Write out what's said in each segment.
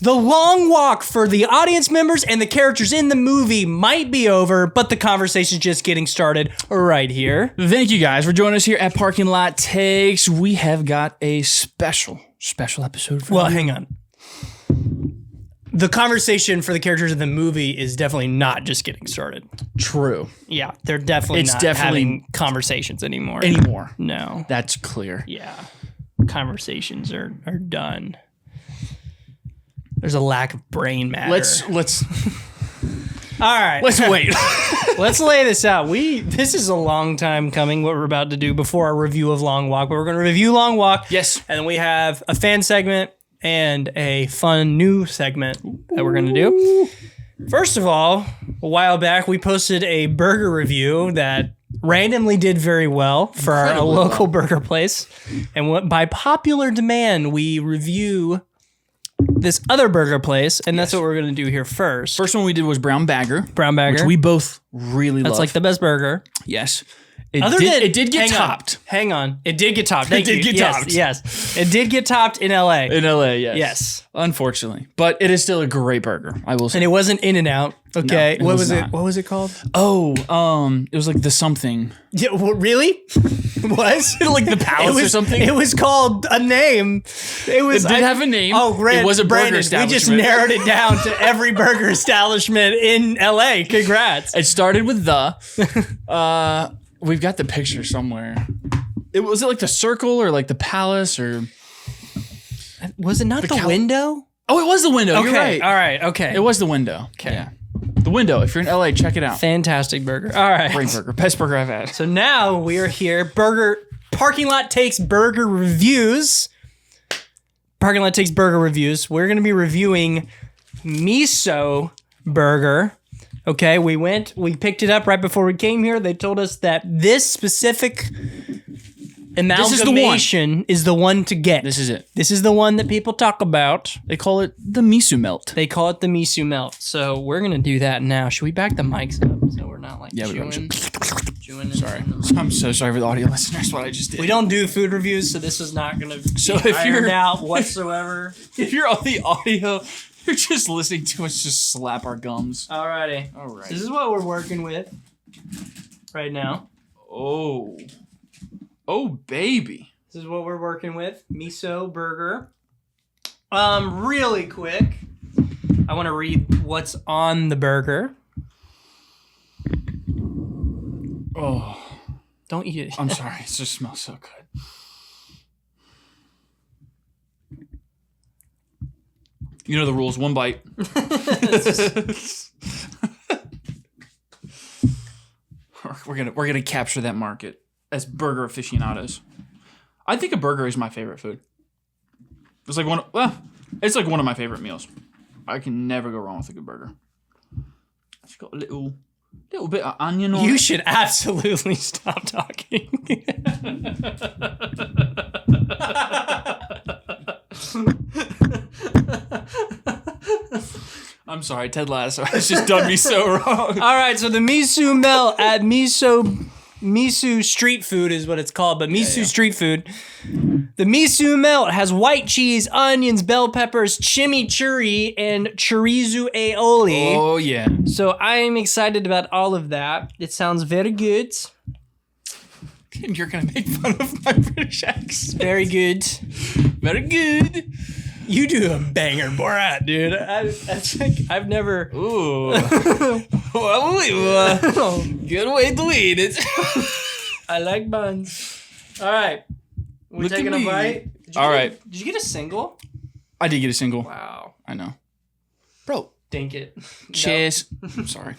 The long walk for the audience members and the characters in the movie might be over, but the conversation's just getting started right here. Thank you guys for joining us here at Parking Lot Takes. We have got a special episode for you. Well, hang on. The conversation for the characters in the movie is definitely not just getting started. True. Yeah, they're definitely having conversations anymore. No. That's clear. Yeah. Conversations are done. There's a lack of brain matter. Let's All right. Let's wait. Let's lay this out. This is a long time coming, what we're about to do before our review of Long Walk. But we're going to review Long Walk. Yes. And then we have a fan segment and a fun new segment that we're going to do. First of all, a while back, we posted a burger review that randomly did very well for our local burger place. And by popular demand, we review this other burger place, and that's what we're going to do here first. First one we did was Brown Bagger. Which we both really love. That's like the best burger. Yes. It did get topped. Hang on. It did get topped. It did get topped. Yes. It did get topped in LA. In LA, yes. Yes. Unfortunately. But it is still a great burger, I will say. And it wasn't In-N-Out. Okay. No, What was not. What was it called? Oh, it was like the something. Yeah, really? Was? Like the Palace or something? It was called a name. It did have a name. Oh, great. It was a burger Brandon, establishment. We just narrowed it down to every burger establishment in LA. Congrats. It started with the. We've got the picture somewhere. Was it like the Circle or like the Palace or? Was it not the Window? Oh, it was the Window. Okay. You're right. All right. Okay. It was the Window. Okay. Yeah. The Window. If you're in LA, check it out. Fantastic burger. All right. Great burger. Best burger I've had. So now we are here. Parking Lot Takes burger reviews. Parking Lot Takes burger reviews. We're going to be reviewing miso burger. Okay, we picked it up right before we came here. They told us that this specific amalgamation is the one to get. This is it. This is the one that people talk about. They call it the miso melt. They call it the miso melt. So we're going to do that now. Should we back the mics up so we're not like chewing? Sorry. I'm so sorry for the audio listeners what I just did. We don't do food reviews, so this is not going to so if you're out whatsoever. If you're on the audio, you're just listening to us just slap our gums. Alrighty. All right. This is what we're working with right now. Oh, baby. This is what we're working with. Miso burger. Really quick, I want to read what's on the burger. Oh. Don't eat it. I'm sorry. It just smells so good. You know the rules. One bite. We're gonna capture that market as burger aficionados. I think a burger is my favorite food. It's like one of my favorite meals. I can never go wrong with a good burger. It's got a little bit of onion on it. You should absolutely stop talking. I'm sorry, Ted Lasso has just done me so wrong. All right, so the miso melt at miso street food is what it's called, but miso street food. The miso melt has white cheese, onions, bell peppers, chimichurri, and chorizo aioli. Oh yeah. So I am excited about all of that. It sounds very good. And you're gonna make fun of my British accent. Very good. Very good. You do a banger Borat, dude. I've never. Ooh. Well, good way to eat it. I like buns. All right. We Look taking at a me. bite? Did you get a single? I did get a single. Wow. I know. Bro. Dink it. Cheers. I'm sorry.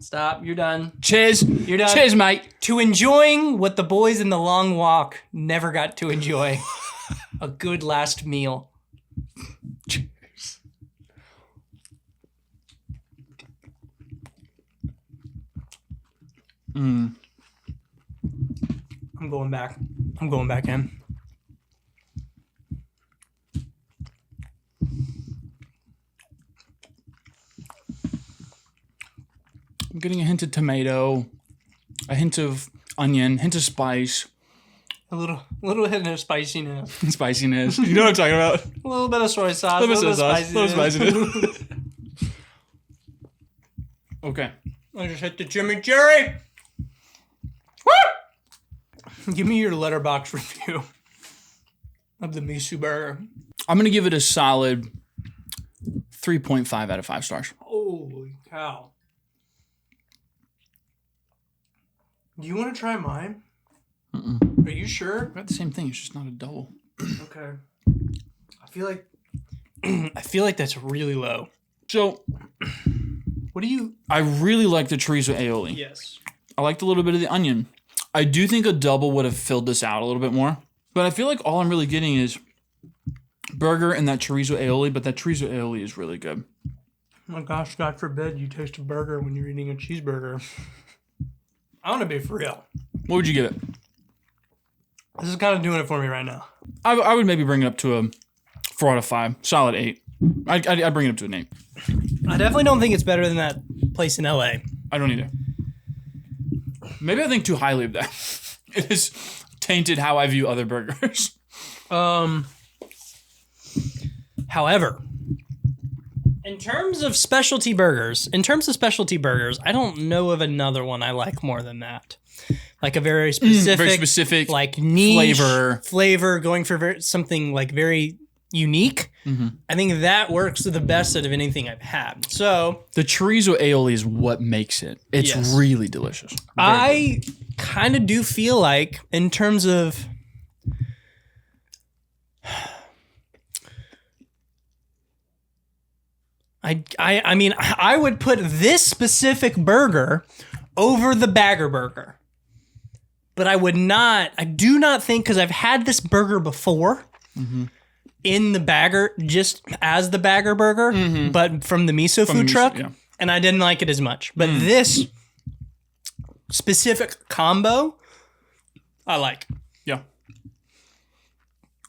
Stop. You're done. Cheers. You're done. Cheers, mate. To enjoying what the boys in the long walk never got to enjoy. A good last meal. Cheers. I'm going back. I'm going back in. I'm getting a hint of tomato, a hint of onion, hint of spice. A little hit of spiciness. Spiciness. You know what I'm talking about? A little bit of soy sauce. A little bit of of sauce. A little spiciness. Okay. I just hit the chimichurri. Woo! Give me your letterbox review of the miso burger. I'm going to give it a solid 3.5 out of 5 stars. Holy cow. Do you want to try mine? Are you sure? Got the same thing. It's just not a double. Okay. I feel like that's really low. So, What do you... I really like the chorizo aioli. Yes. I liked a little bit of the onion. I do think a double would have filled this out a little bit more. But I feel like all I'm really getting is burger and that chorizo aioli, but that chorizo aioli is really good. Oh my gosh, God forbid you taste a burger when you're eating a cheeseburger. I want to be for real. What would you give it? This is kind of doing it for me right now. I would maybe bring it up to a 4 out of 5. Solid 8. I'd bring it up to an 8. I definitely don't think it's better than that place in LA. I don't either. Maybe I think too highly of that. It has tainted how I view other burgers. However, in terms of specialty burgers, I don't know of another one I like more than that. Like a very specific, like niche flavor, going for something like very unique. Mm-hmm. I think that works the best out of anything I've had. So the chorizo aioli is what makes it. It's really delicious. I kind of do feel like, in terms of I mean, I would put this specific burger over the Bagger Burger. But I do not think, because I've had this burger before in the Bagger, just as the Bagger Burger, but from the miso food truck, and I didn't like it as much. But this specific combo, I like. Yeah.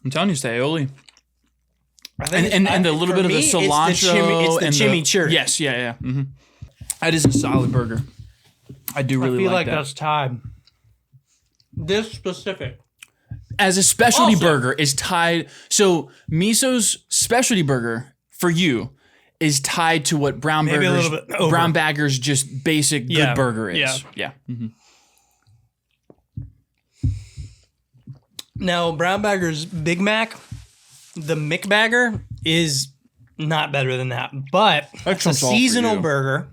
I'm telling you, it's the aioli. I And a little bit of the cilantro. It's the chimichurri. Yes, yeah. Mm-hmm. That is a solid burger. I do really feel like that. that's tied. This specific. As a specialty burger is tied. So miso's specialty burger for you is tied to what Brown Bagger's just basic good burger is. Yeah. Mm-hmm. Now, Brown Bagger's Big Mac, the McBagger, is not better than that, but it's a seasonal burger.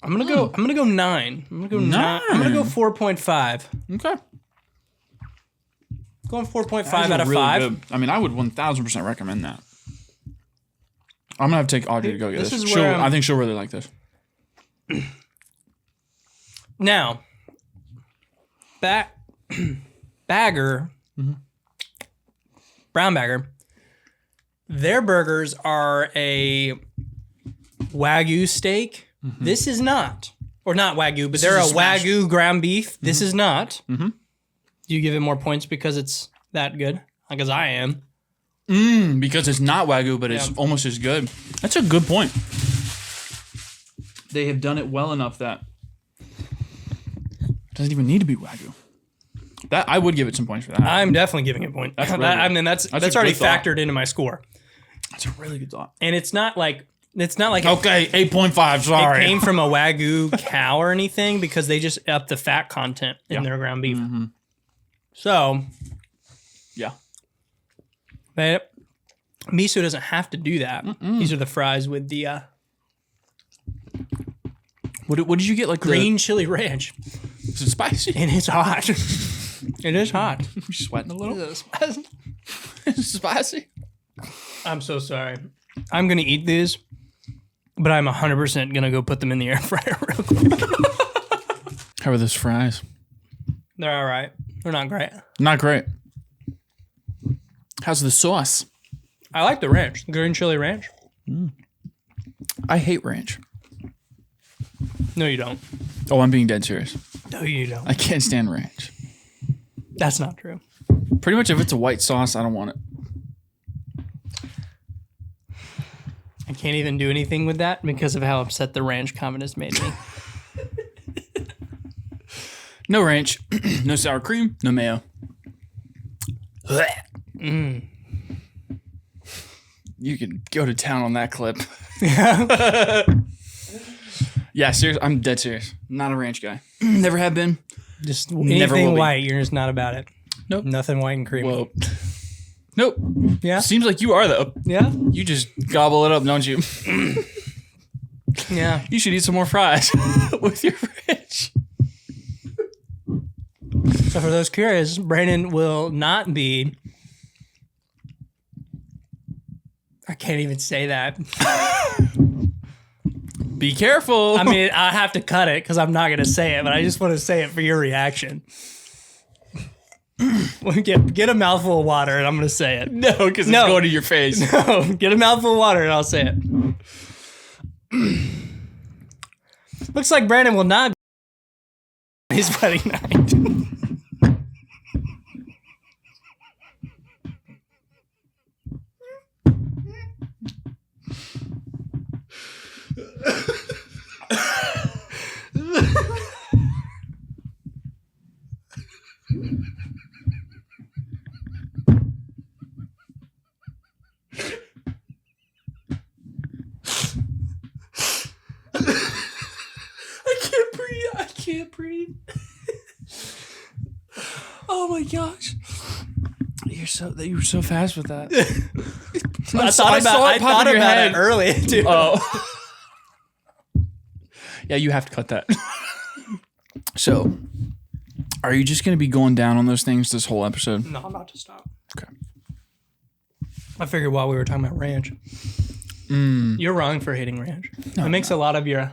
I'm gonna go 9. I'm gonna go 9. I'm gonna go 4.5. Okay. Going 4.5 out of 5. Good. I mean, I would 1,000% recommend that. I'm gonna have to take Audrey to go get this. I think she'll really like this. Now, Bagger, Brown Bagger, their burgers are a Wagyu steak. This is not. Or not Wagyu, but they're a Wagyu ground beef. This is not. Do you give it more points because it's that good? Because I am. Because it's not Wagyu, but it's almost as good. That's a good point. They have done it well enough that it doesn't even need to be Wagyu. That I would give it some points for that. I'm definitely giving it a point. That's already factored into my score. That's a really good thought. And it's not like okay, 8.5. Sorry, it came from a Wagyu cow or anything, because they just up the fat content in their ground beef. So, miso doesn't have to do that. These are the fries with the what did you get? Like green chili ranch. Is it spicy? And it's hot. It is hot. You sweating a little? Is it spicy? I'm so sorry. I'm gonna eat these, but I'm 100% gonna go put them in the air fryer real quick. How are those fries? They're all right. They're not great. Not great. How's the sauce? I like the ranch, the green chili ranch. I hate ranch. No, you don't. Oh, I'm being dead serious. No, you don't. I can't stand ranch. That's not true. Pretty much if it's a white sauce, I don't want it. I can't even do anything with that because of how upset the ranch comment has made me. No ranch, no sour cream, no mayo. You can go to town on that clip. Yeah, serious. I'm dead serious. Not a ranch guy. Never have been. Just Never will anything be. white, you're just not about it. Nope. Nothing white and creamy. Whoa. Nope. Yeah? Seems like you are, though. Yeah? You just gobble it up, don't you? Yeah. You should eat some more fries with your ranch. So for those curious, Brandon will not be... I can't even say that. Be careful. I mean, I have to cut it because I'm not going to say it, but I just want to say it for your reaction. Get a mouthful of water and I'm going to say it. No, because it's going to your face. No, get a mouthful of water and I'll say it. Looks like Brandon will not be his wedding night. I can't breathe. Oh my gosh. You were so fast with that. I thought about it early, too. Oh. Yeah, you have to cut that. So, are you just going to be going down on those things this whole episode? No, I'm about to stop. Okay. I figured while we were talking about ranch. You're wrong for hating ranch. It makes a lot of your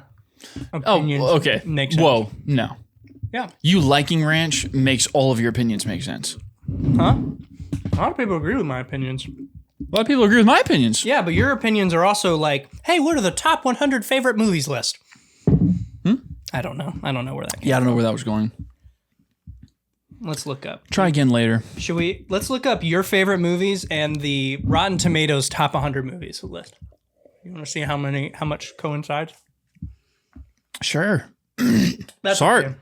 opinions okay. make sense. Whoa, no. Yeah. You liking ranch makes all of your opinions make sense. Huh? A lot of people agree with my opinions. A lot of people agree with my opinions. Yeah, but your opinions are also like, hey, what are the top 100 favorite movies list? I don't know. I don't know where that came Yeah, I don't know where that was going. Let's look up. Try again later. Let's look up your favorite movies and the Rotten Tomatoes top 100 movies list. You want to see how much coincides? Sure. That's Sorry. okay.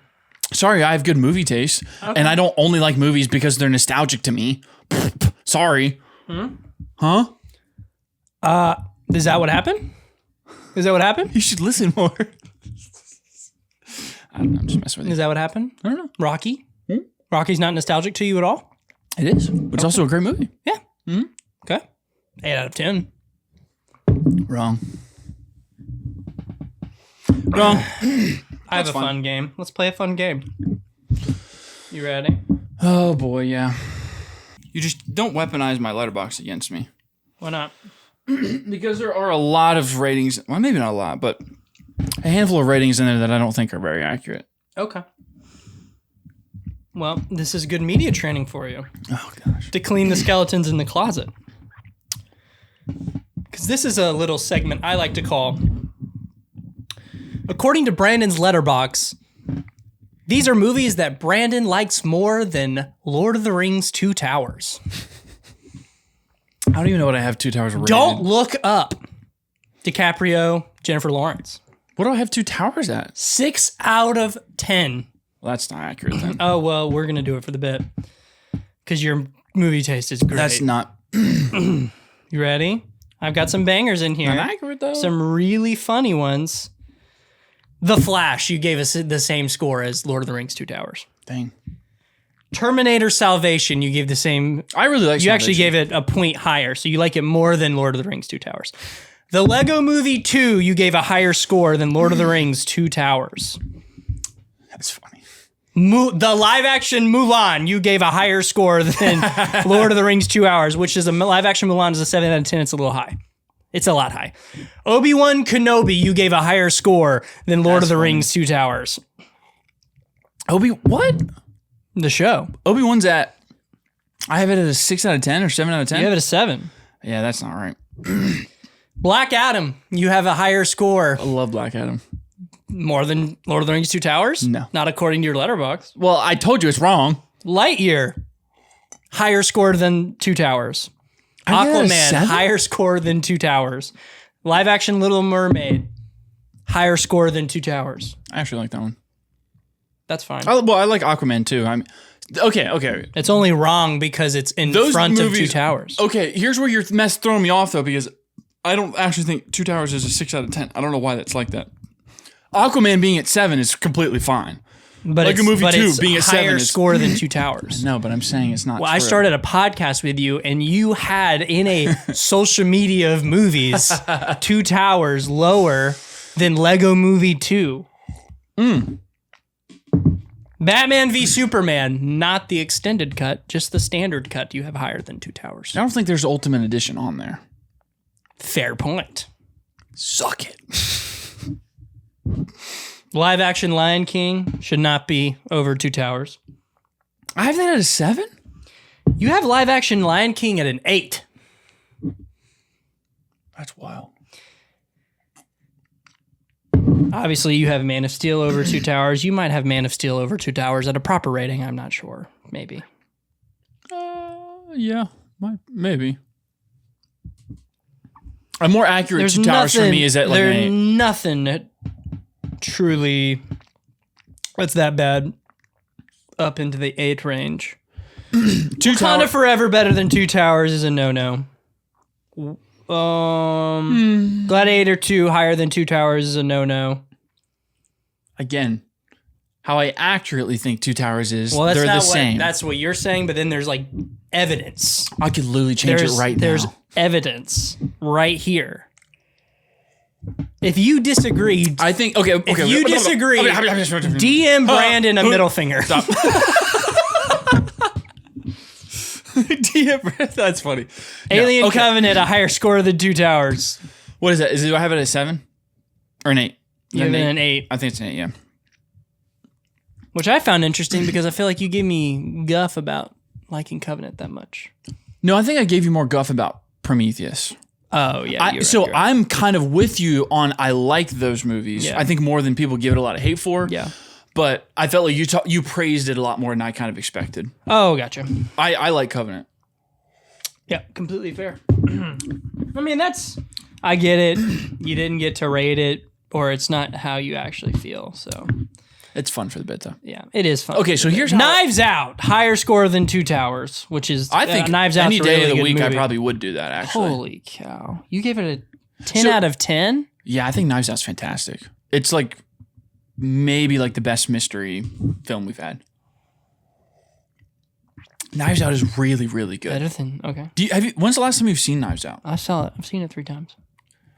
Sorry, I have good movie taste. Okay. And I don't only like movies because they're nostalgic to me. Sorry. Huh? Is that what happened? Is that what happened? You should listen more. I don't know. I'm just messing with you. Is that what happened? I don't know. Rocky? Rocky's not nostalgic to you at all? It is. But it's also a great movie. Yeah. Okay. 8 out of 10. Wrong. Wrong. I have a fun game. Let's play a fun game. You ready? Oh, boy, yeah. You just don't weaponize my letterbox against me. Why not? Because there are a lot of ratings. Well, maybe not a lot, but a handful of ratings in there that I don't think are very accurate. Okay. Well, this is good media training for you. Oh, gosh. To clean the skeletons in the closet. Because this is a little segment I like to call, according to Brandon's letterbox, these are movies that Brandon likes more than Lord of the Rings 2 Towers. I don't even know what I have Two Towers rated. Don't look up DiCaprio, Jennifer Lawrence. What do I have Two Towers at? 6 out of 10. Well, that's not accurate then. Oh, well, we're going to do it for the bit. Because your movie taste is great. That's not You ready? I've got some bangers in here. not accurate, though. Some really funny ones. The Flash, you gave us the same score as Lord of the Rings 2 Towers. Dang. Terminator Salvation, you gave the same. I really like You actually Salvation. gave it a point higher, so you like it more than Lord of the Rings 2 Towers. The Lego Movie 2, you gave a higher score than Lord of the Rings 2 Towers. That's funny. The live-action Mulan, you gave a higher score than Lord of the Rings 2 Hours, which is a live-action Mulan is a 7 out of 10. It's a little high. It's a lot high. Obi-Wan Kenobi, you gave a higher score than Lord of the Rings 2 Towers. What? The show. Obi-Wan's at... I have it at a 6 out of 10 or 7 out of 10? You have it a 7. Yeah, that's not right. Black Adam, you have a higher score. I love Black Adam. More than Lord of the Rings 2 Towers? No. Not according to your letterbox. Well, I told you it's wrong. Lightyear, higher score than 2 Towers. I gave it a Aquaman, 7? higher score than 2 Towers. Live action Little Mermaid, higher score than 2 Towers. I actually like that one. That's fine. I like Aquaman too. I'm okay. It's only wrong because it's in front of Two Towers. Okay, here's where you're throwing me off though, because I don't actually think Two Towers is a 6 out of 10. I don't know why that's like that. Aquaman being at 7 is completely fine. But like it's, a movie but 2 it's being at 7 higher is score than Two Towers. No, but I'm saying it's not. Well, true. I started a podcast with you, and you had in a social media of movies Two Towers lower than Lego Movie 2. Batman v Superman, not the extended cut, just the standard cut. You have higher than Two Towers. I don't think there's Ultimate Edition on there. Fair point. Suck it. Live action Lion King should not be over Two Towers. I have that at a 7? You have live action Lion King at an 8. That's wild. Obviously, you have Man of Steel over Two Towers. You might have Man of Steel over Two Towers at a proper rating. I'm not sure. Maybe. Yeah, maybe. A more accurate Two Towers for me is at like an 8. There's nothing truly that's that bad up into the 8 range. Wakanda Forever better than Two Towers is a no-no. Gladiator 2 higher than Two Towers is a no-no. Again, how I accurately think Two Towers is, well, they're the same. That's what you're saying, but then there's like evidence. I could literally change it right now. There's evidence right here. If you disagree, I think if you disagree, DM Brandon a middle finger. Stop. DM, that's funny. Alien Covenant a higher score than Two Towers. What is that? Do I have it at 7 or an 8? You have it an 8. I think it's an 8. Yeah. Which I found interesting because I feel like you gave me guff about liking Covenant that much. No, I think I gave you more guff about Prometheus. Oh, yeah. I'm kind of with you on I like those movies. Yeah. I think more than people give it a lot of hate for. Yeah. But I felt like you praised it a lot more than I kind of expected. Oh, gotcha. I like Covenant. Yeah, completely fair. I mean, I get it. You didn't get to rate it, or it's not how you actually feel, so. It's fun for the bit, though. Yeah, it is fun. Okay, so here's how Knives Out, higher score than Two Towers, which is I think Knives Out's any day really of the good week movie. I probably would do that, actually. Holy cow. You gave it a 10 out of 10? Yeah, I think Knives Out's fantastic. It's like maybe like the best mystery film we've had. Knives Out is really, really good. Better than, okay. When's the last time you've seen Knives Out? I saw it. I've seen it 3 times.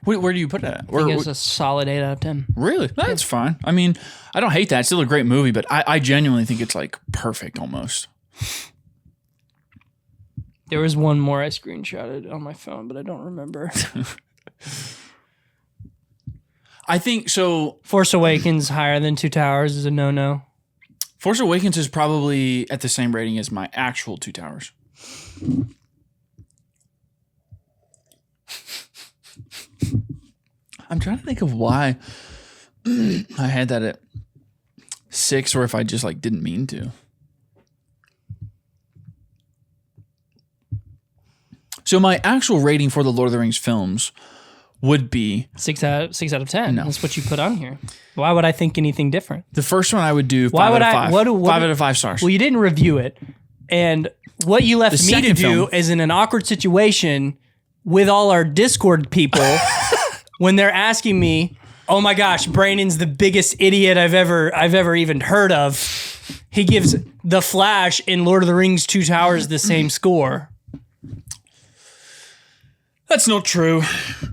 Where do you put it at? I think it's a solid 8 out of 10. Really? That's fine. I mean, I don't hate that. It's still a great movie, but I genuinely think it's like perfect almost. There was one more I screenshotted on my phone, but I don't remember. I think so. Force Awakens higher than Two Towers is a no-no. Force Awakens is probably at the same rating as my actual Two Towers. I'm trying to think of why I had that at 6, or if I just like didn't mean to. So my actual rating for the Lord of the Rings films would be 6 out of 10. No. That's what you put on here. Why would I think anything different? the first one. I would do 5 Why would out of I? 5. What 5 out of 5 stars. Well, you didn't review it, and what you left The me to second do film. is in an awkward situation with all our Discord people when they're asking me, "Oh my gosh, Brandon's the biggest idiot I've ever even heard of." He gives The Flash in Lord of the Rings: Two Towers the same score. That's not true.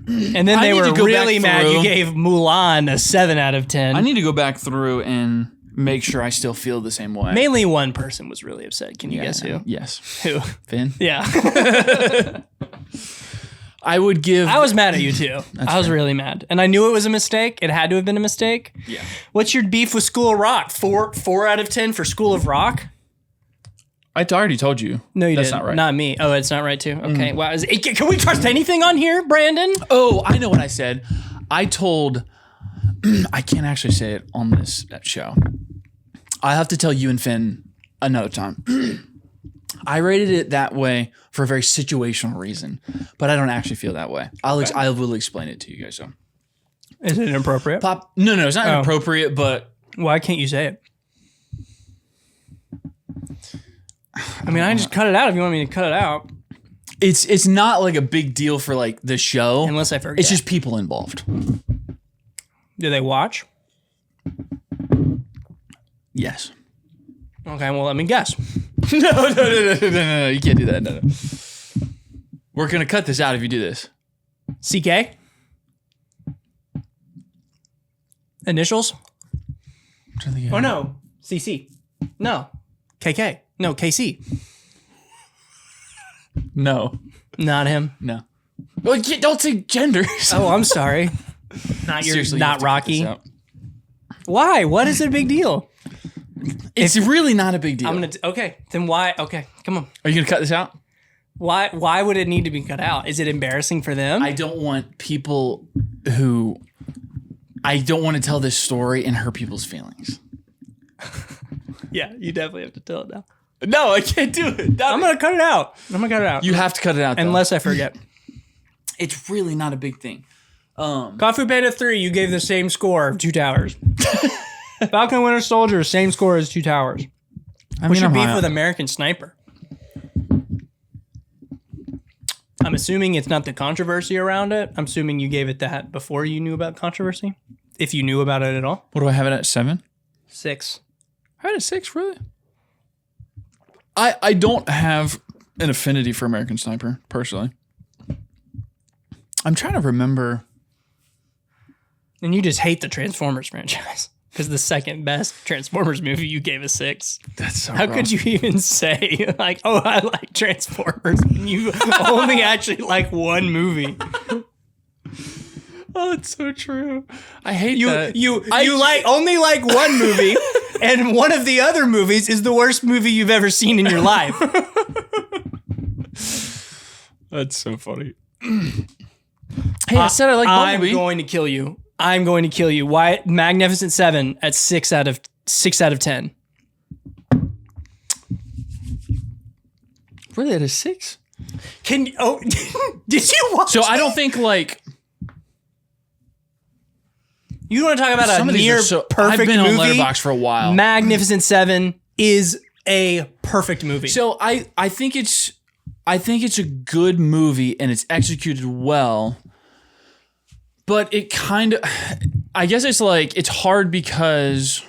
And then I they need were to go really back mad through. you gave Mulan a 7 out of 10. I need to go back through and make sure I still feel the same way. Mainly one person was really upset. Can you guess who? Yes. Who? Finn? Yeah. I would give... I was mad at you too. I was really mad. And I knew it was a mistake. It had to have been a mistake. Yeah. What's your beef with School of Rock? 4 out of 10 for School of Rock? I already told you. No, you That's didn't. not right. Not me. Oh, it's not right too? Okay. Wow. Can we trust anything on here, Brandon? Oh, I know what I said. I told... I can't actually say it on this show. I'll have to tell you and Finn another time. I rated it that way for a very situational reason, but I don't actually feel that way. I will explain it to you guys. So, Is it inappropriate? no, it's not inappropriate, but Why can't you say it? I mean, I can just cut it out if you want me to cut it out. It's not like a big deal for like the show. Unless I forget. It's just people involved. Do they watch? Yes. Okay, well, let me guess. No. You can't do that. No. We're going to cut this out if you do this. CK? Initials? Oh, no. CC. No. KK. No, KC. No. Not him. No. Well, don't say genders. Oh, I'm sorry. Not Seriously, not Rocky. Why? What is it a big deal? It's really not a big deal. Okay. Then why? Okay, come on. Are you going to cut this out? Why would it need to be cut out? Is it embarrassing for them? I don't want people who... I don't want to tell this story and hurt people's feelings. Yeah, you definitely have to tell it now. No, I can't do it. I'm going to cut it out. You have to cut it out, though. Unless I forget. It's really not a big thing. Coffee Beta 3, you gave the same score of 2 towers. Falcon Winter Soldier, same score as 2 towers. What's your beef with American Sniper? I'm assuming it's not the controversy around it. I'm assuming you gave it that before you knew about controversy. If you knew about it at all. What do I have it at? 7? 6. I had a 6, really? I don't have an affinity for American Sniper, personally. I'm trying to remember. And you just hate the Transformers franchise. Because the second best Transformers movie you gave a 6. That's so How gross. could you even say, like, oh, I like Transformers, when you only actually like one movie? Oh, it's so true. I hate You that. you only like one movie, and one of the other movies is the worst movie you've ever seen in your life. That's so funny. Hey, I said I like Bumblebee. I'm going to kill you. I'm going to kill you. Why? Magnificent 7 at 6 out of 10. Really, at a 6? Did you watch? So I don't think like You want to talk about some a of these near are so. perfect I've been movie? on Letterboxd for a while. Magnificent 7 is a perfect movie. So I think it's a good movie and it's executed well. But it kind of, I guess it's like, it's hard because,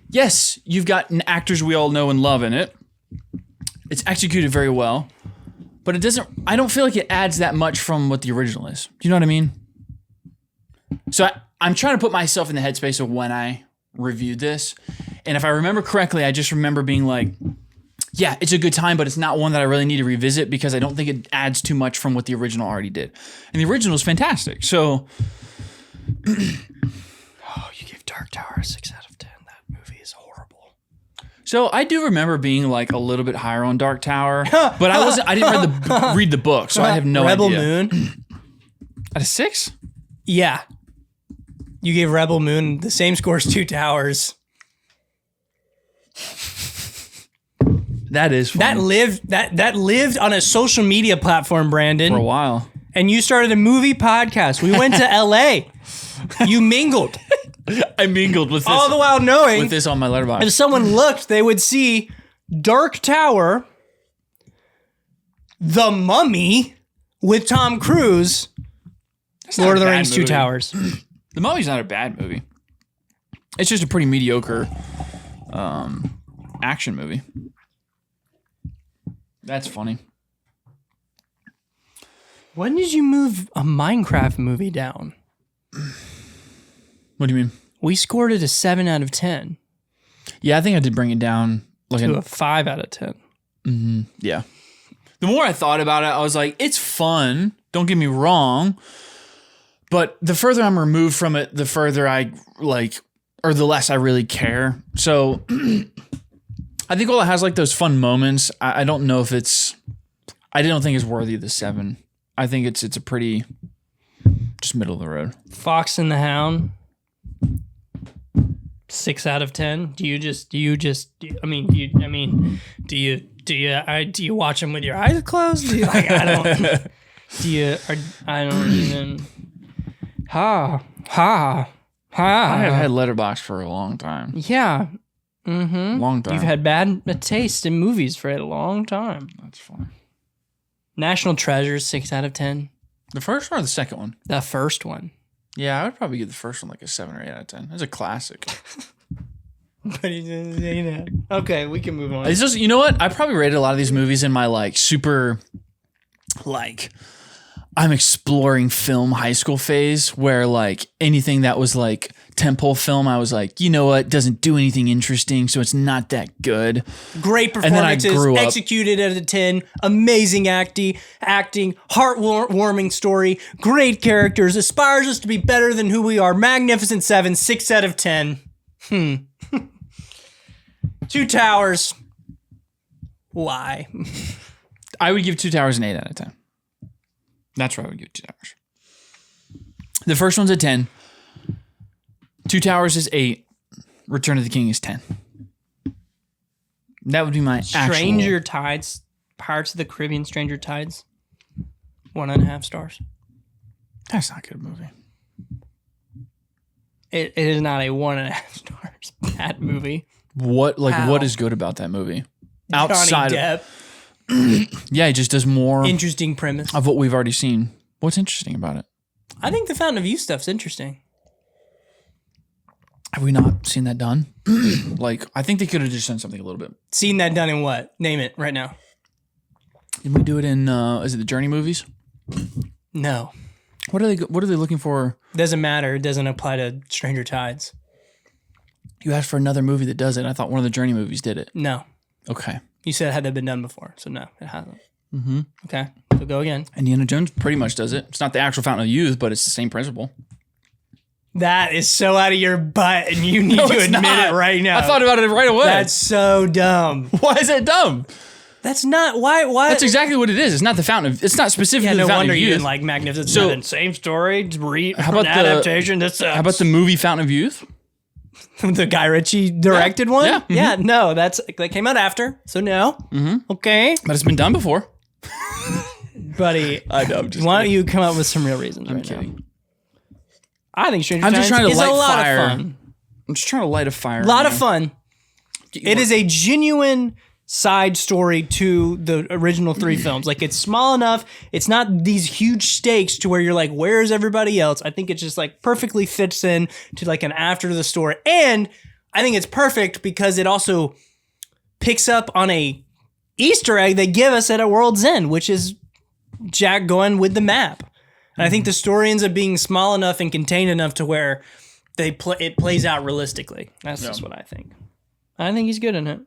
yes, you've got actors we all know and love in it. It's executed very well. But it doesn't, I don't feel like it adds that much from what the original is. Do you know what I mean? So I'm trying to put myself in the headspace of when I reviewed this. And if I remember correctly, I just remember being like, yeah, it's a good time, but it's not one that I really need to revisit because I don't think it adds too much from what the original already did. And the original is fantastic. So, oh, you gave Dark Tower a 6 out of 10. That movie is horrible. So I do remember being like a little bit higher on Dark Tower, but I didn't read the book, so I have no Rebel idea. Moon. At a 6? Yeah. You gave Rebel Moon the same score as 2 Towers. That is funny. That lived on a social media platform, Brandon. For a while. And you started a movie podcast. We went to LA. You mingled. I mingled with this. All the while knowing with this on my Letterboxd. if someone looked, they would see Dark Tower, The Mummy with Tom Cruise, Lord of the Rings, 2 Towers. The Mummy's not a bad movie. It's just a pretty mediocre action movie. That's funny. When did you move a Minecraft movie down? What do you mean? We scored it a 7 out of 10 Yeah, I think I did bring it down. Like to a 5 out of 10. Yeah. The more I thought about it, I was like, it's fun. Don't get me wrong. But the further I'm removed from it, the further I like, or the less I really care. So I think while it has like those fun moments, I don't know if I don't think it's worthy of the 7. I think it's a pretty just middle of the road. Fox and the Hound, 6 out of 10. Do you watch them with your eyes closed? I don't even. Ha. I have had Letterboxd for a long time. Yeah. Mm-hmm. Long time. You've had bad taste in movies for a long time. That's funny. National Treasure, 6 out of 10. The first one or the second one? The first one. Yeah, I would probably give the first one like a 7 or 8 out of 10. It's a classic. But he didn't say that. Okay, we can move on. It's just, you know what? I probably rated a lot of these movies in my like super, like, I'm exploring film high school phase where like anything that was like tentpole film, I was like, you know what? Doesn't do anything interesting, so it's not that good. Great And then I performances, grew up. executed at a 10, amazing acting, heartwarming story, great characters, aspires us to be better than who we are, magnificent 7, 6 out of 10. Two Towers. Why? I would give Two Towers an 8 out of 10. That's where I would give Two Towers. The first one's a 10. Two Towers is 8. Return of the King is 10. That would be my Stranger Tides. Pirates of the Caribbean Stranger Tides. 1.5 stars. That's not a good movie. It is not a 1.5 stars bad movie. What is good about that movie? Outside Johnny Depp. Yeah, he just does more Interesting premise. of what we've already seen. What's interesting about it? I think the Fountain of Youth stuff's interesting. Have we not seen that done? Like, I think they could have just done something a little bit. Seen that done in what? Name it right now. Did we do it in? Is it the Journey movies? No. What are they looking for? Doesn't matter. It doesn't apply to Stranger Tides. You asked for another movie that does it. I thought one of the Journey movies did it. No. Okay. You said it had to have been done before, so no, it hasn't. Mm-hmm. Okay, so go again. Indiana Jones pretty much does it. It's not the actual Fountain of Youth, but it's the same principle. That is so out of your butt, and you need to admit not. it right now. I thought about it right away. That's so dumb. Why is that dumb? That's not why. That's exactly what it is. It's not the Fountain of. It's not specifically Yeah, no the Fountain wonder of you Youth. didn't like Magnificent So- Seven. Same story, How about adaptation. That's How about the movie Fountain of Youth? the Guy Ritchie directed one? Yeah. Yeah, no, that came out after, so no. Okay, But it's been done before. buddy. I know. I'm just Why don't you come up with some real reasons right kidding. now? I think Stranger I'm Tides just trying to is light a lot fire. of fun. I'm just trying to light a fire. A lot of fun. It is a genuine side story to the original 3 films. Like, it's small enough. It's not these huge stakes to where you're like, where's everybody else? I think it just like perfectly fits in to like an after the story. And I think it's perfect because it also picks up on a Easter egg they give us at a World's End, which is Jack going with the map. And I think the story ends up being small enough and contained enough to where it plays out realistically. That's just what I think. I think he's good in it.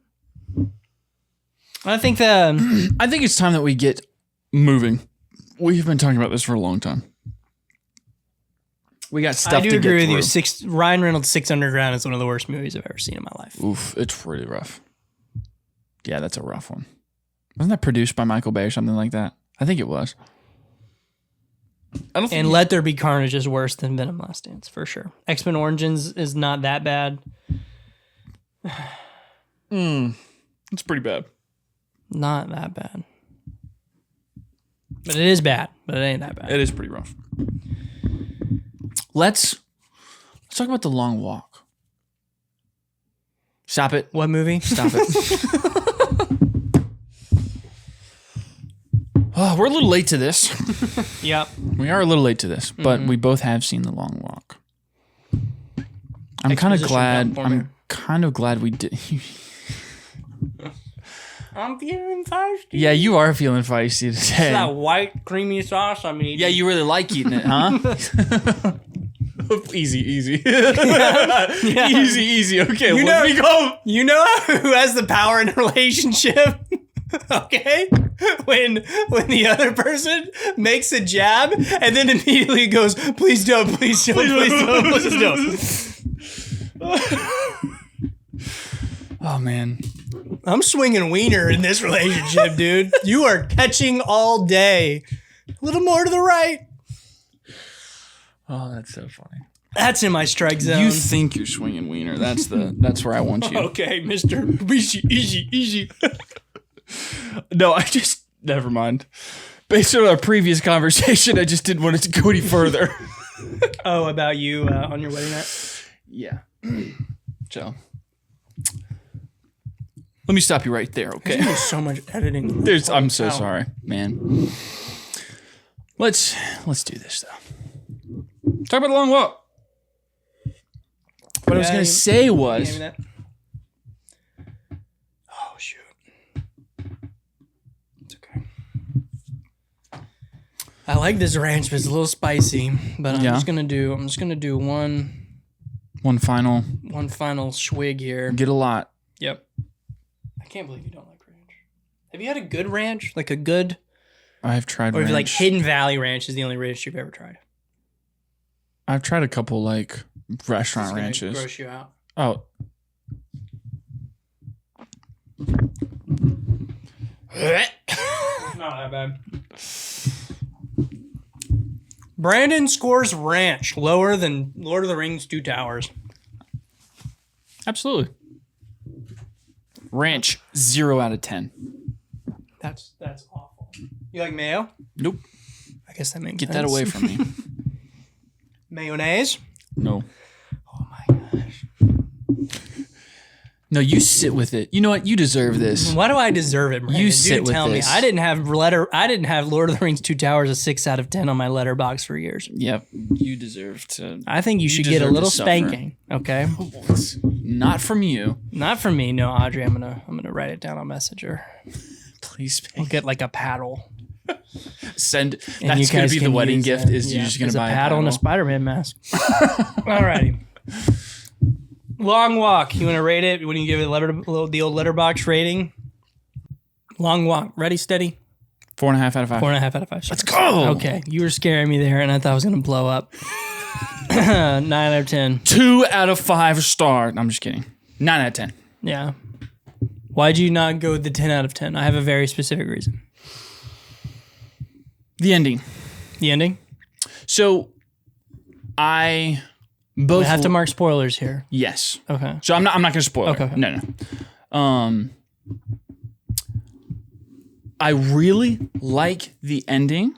I think I think it's time that we get moving. We've been talking about this for a long time. We got stuff I do to agree get with through. you. Ryan Reynolds' Six Underground is one of the worst movies I've ever seen in my life. Oof, it's really rough. Yeah, that's a rough one. Wasn't that produced by Michael Bay or something like that? I think it was. I don't think And Let There Be Carnage is worse than Venom Last Dance, for sure. X-Men Origins is not that bad. it's pretty bad. Not that bad. But it is bad, but it ain't that bad. It is pretty rough. Let's talk about The Long Walk. Stop it. What movie? Stop it. Oh, we're a little late to this. Yep. We are a little late to this, but we both have seen The Long Walk. I'm kind of Exposition glad. dump for me. I'm kind of glad we did. I'm feeling feisty. Yeah, you are feeling feisty today. That white creamy sauce I'm eating. Yeah, you really like eating it, huh? Easy. Easy. Okay, You let me go. You know who has the power in a relationship? Okay? When the other person makes a jab and then immediately goes, please don't, please don't, please don't, please don't. Oh, man. I'm swinging wiener in this relationship, dude. You are catching all day. A little more to the right. Oh, that's so funny. That's in my strike zone. You think you're swinging wiener. That's where I want you. Okay, Mr. Easy. No, never mind. Based on our previous conversation, I just didn't want it to go any further. Oh, about you on your wedding night? Yeah. So, Let me stop you right there, okay? There's so much editing. I'm so sorry, man. Let's do this though. Talk about the long walk. What I was gonna say was. Oh shoot. It's okay. I like this ranch, but it's a little spicy. But I'm just gonna do one final swig here. Get a lot. Yep. I can't believe you don't like ranch. Have you had a good ranch? Like a good? I've tried or ranch. Like Hidden Valley Ranch is the only ranch you've ever tried. I've tried a couple like restaurant ranches. Gross you out. Oh. Not that bad. Brandon scores ranch lower than Lord of the Rings 2 Towers. Absolutely. Ranch 0 out of 10. That's awful. You like mayo? Nope. I guess that makes Get sense. that away from me. Mayonnaise? No. Oh my gosh. No, you sit with it. You know what? You deserve this. Why do I deserve it, Brandon? You sit with tell this. me. I didn't have Lord of the Rings 2 Towers a 6 out of 10 on my letterbox for years. Yep. You deserve to. I think you should get a little spanking. Okay. Not from you. Not from me. No, Audrey. I'm gonna write it down on Messenger. Please spank. We'll get like a paddle. Send. And That's going to be the wedding gift. That. Is you're just going to buy a paddle and a Spider-Man mask. Alrighty. Long walk. You want to rate it? When you give it the old letterbox rating? Long walk. Ready, steady. 4.5 out of 5. 4.5 out of 5. Let's go. Okay, you were scaring me there, and I thought I was gonna blow up. 9 out of 10. 2 out of 5 star. I'm just kidding. 9 out of 10. Yeah. Why'd you not go with the 10 out of 10? I have a very specific reason. The ending. The ending? So, I have to mark spoilers here. Yes. Okay. So I'm not going to spoil it. Okay. No. I really like the ending.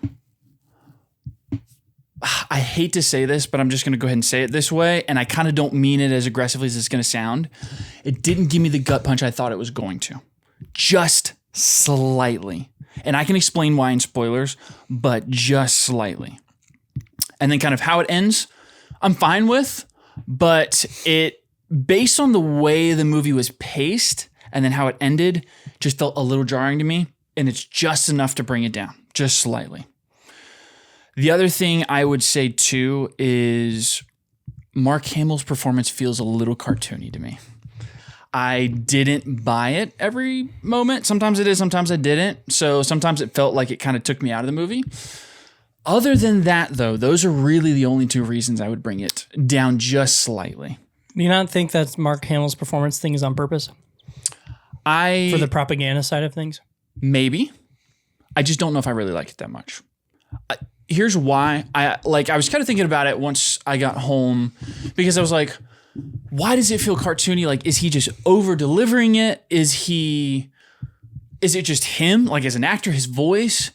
I hate to say this, but I'm just going to go ahead and say it this way, and I kind of don't mean it as aggressively as it's going to sound. It didn't give me the gut punch I thought it was going to. Just slightly. And I can explain why in spoilers, but just slightly. And then kind of how it ends, I'm fine with, but it, based on the way the movie was paced and then how it ended, just felt a little jarring to me. And it's just enough to bring it down, just slightly. The other thing I would say too is Mark Hamill's performance feels a little cartoony to me. I didn't buy it every moment. Sometimes it is, sometimes I didn't. So sometimes it felt like it kind of took me out of the movie. Other than that, though, those are really the only two reasons I would bring it down just slightly. Do you not think that Mark Hamill's performance thing is on purpose? For the propaganda side of things? Maybe. I just don't know if I really like it that much. Here's why. I was kind of thinking about it once I got home because I was like, why does it feel cartoony? Like, is he just over delivering it? Is it just him? Like as an actor, his voice?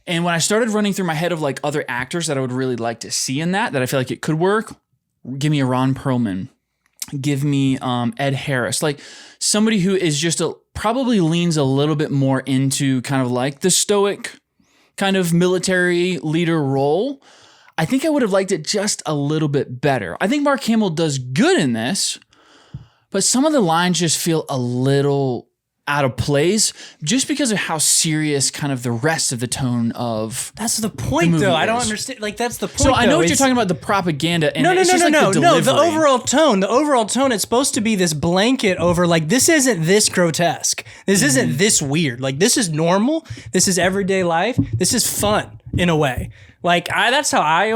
And when I started running through my head of like other actors that I would really like to see in that I feel like it could work. Give me a Ron Perlman. Give me Ed Harris. Like somebody who is just probably leans a little bit more into kind of like the stoic kind of military leader role. I think I would have liked it just a little bit better. I think Mark Hamill does good in this, but some of the lines just feel a little out of place just because of how serious kind of the rest of the tone of that's the point though. I don't understand. Like that's the point. So I know what you're talking about, the propaganda and no. The overall tone, it's supposed to be this blanket over like this isn't this grotesque. This isn't this weird. Like this is normal. This is everyday life. This is fun in a way. Like that's how I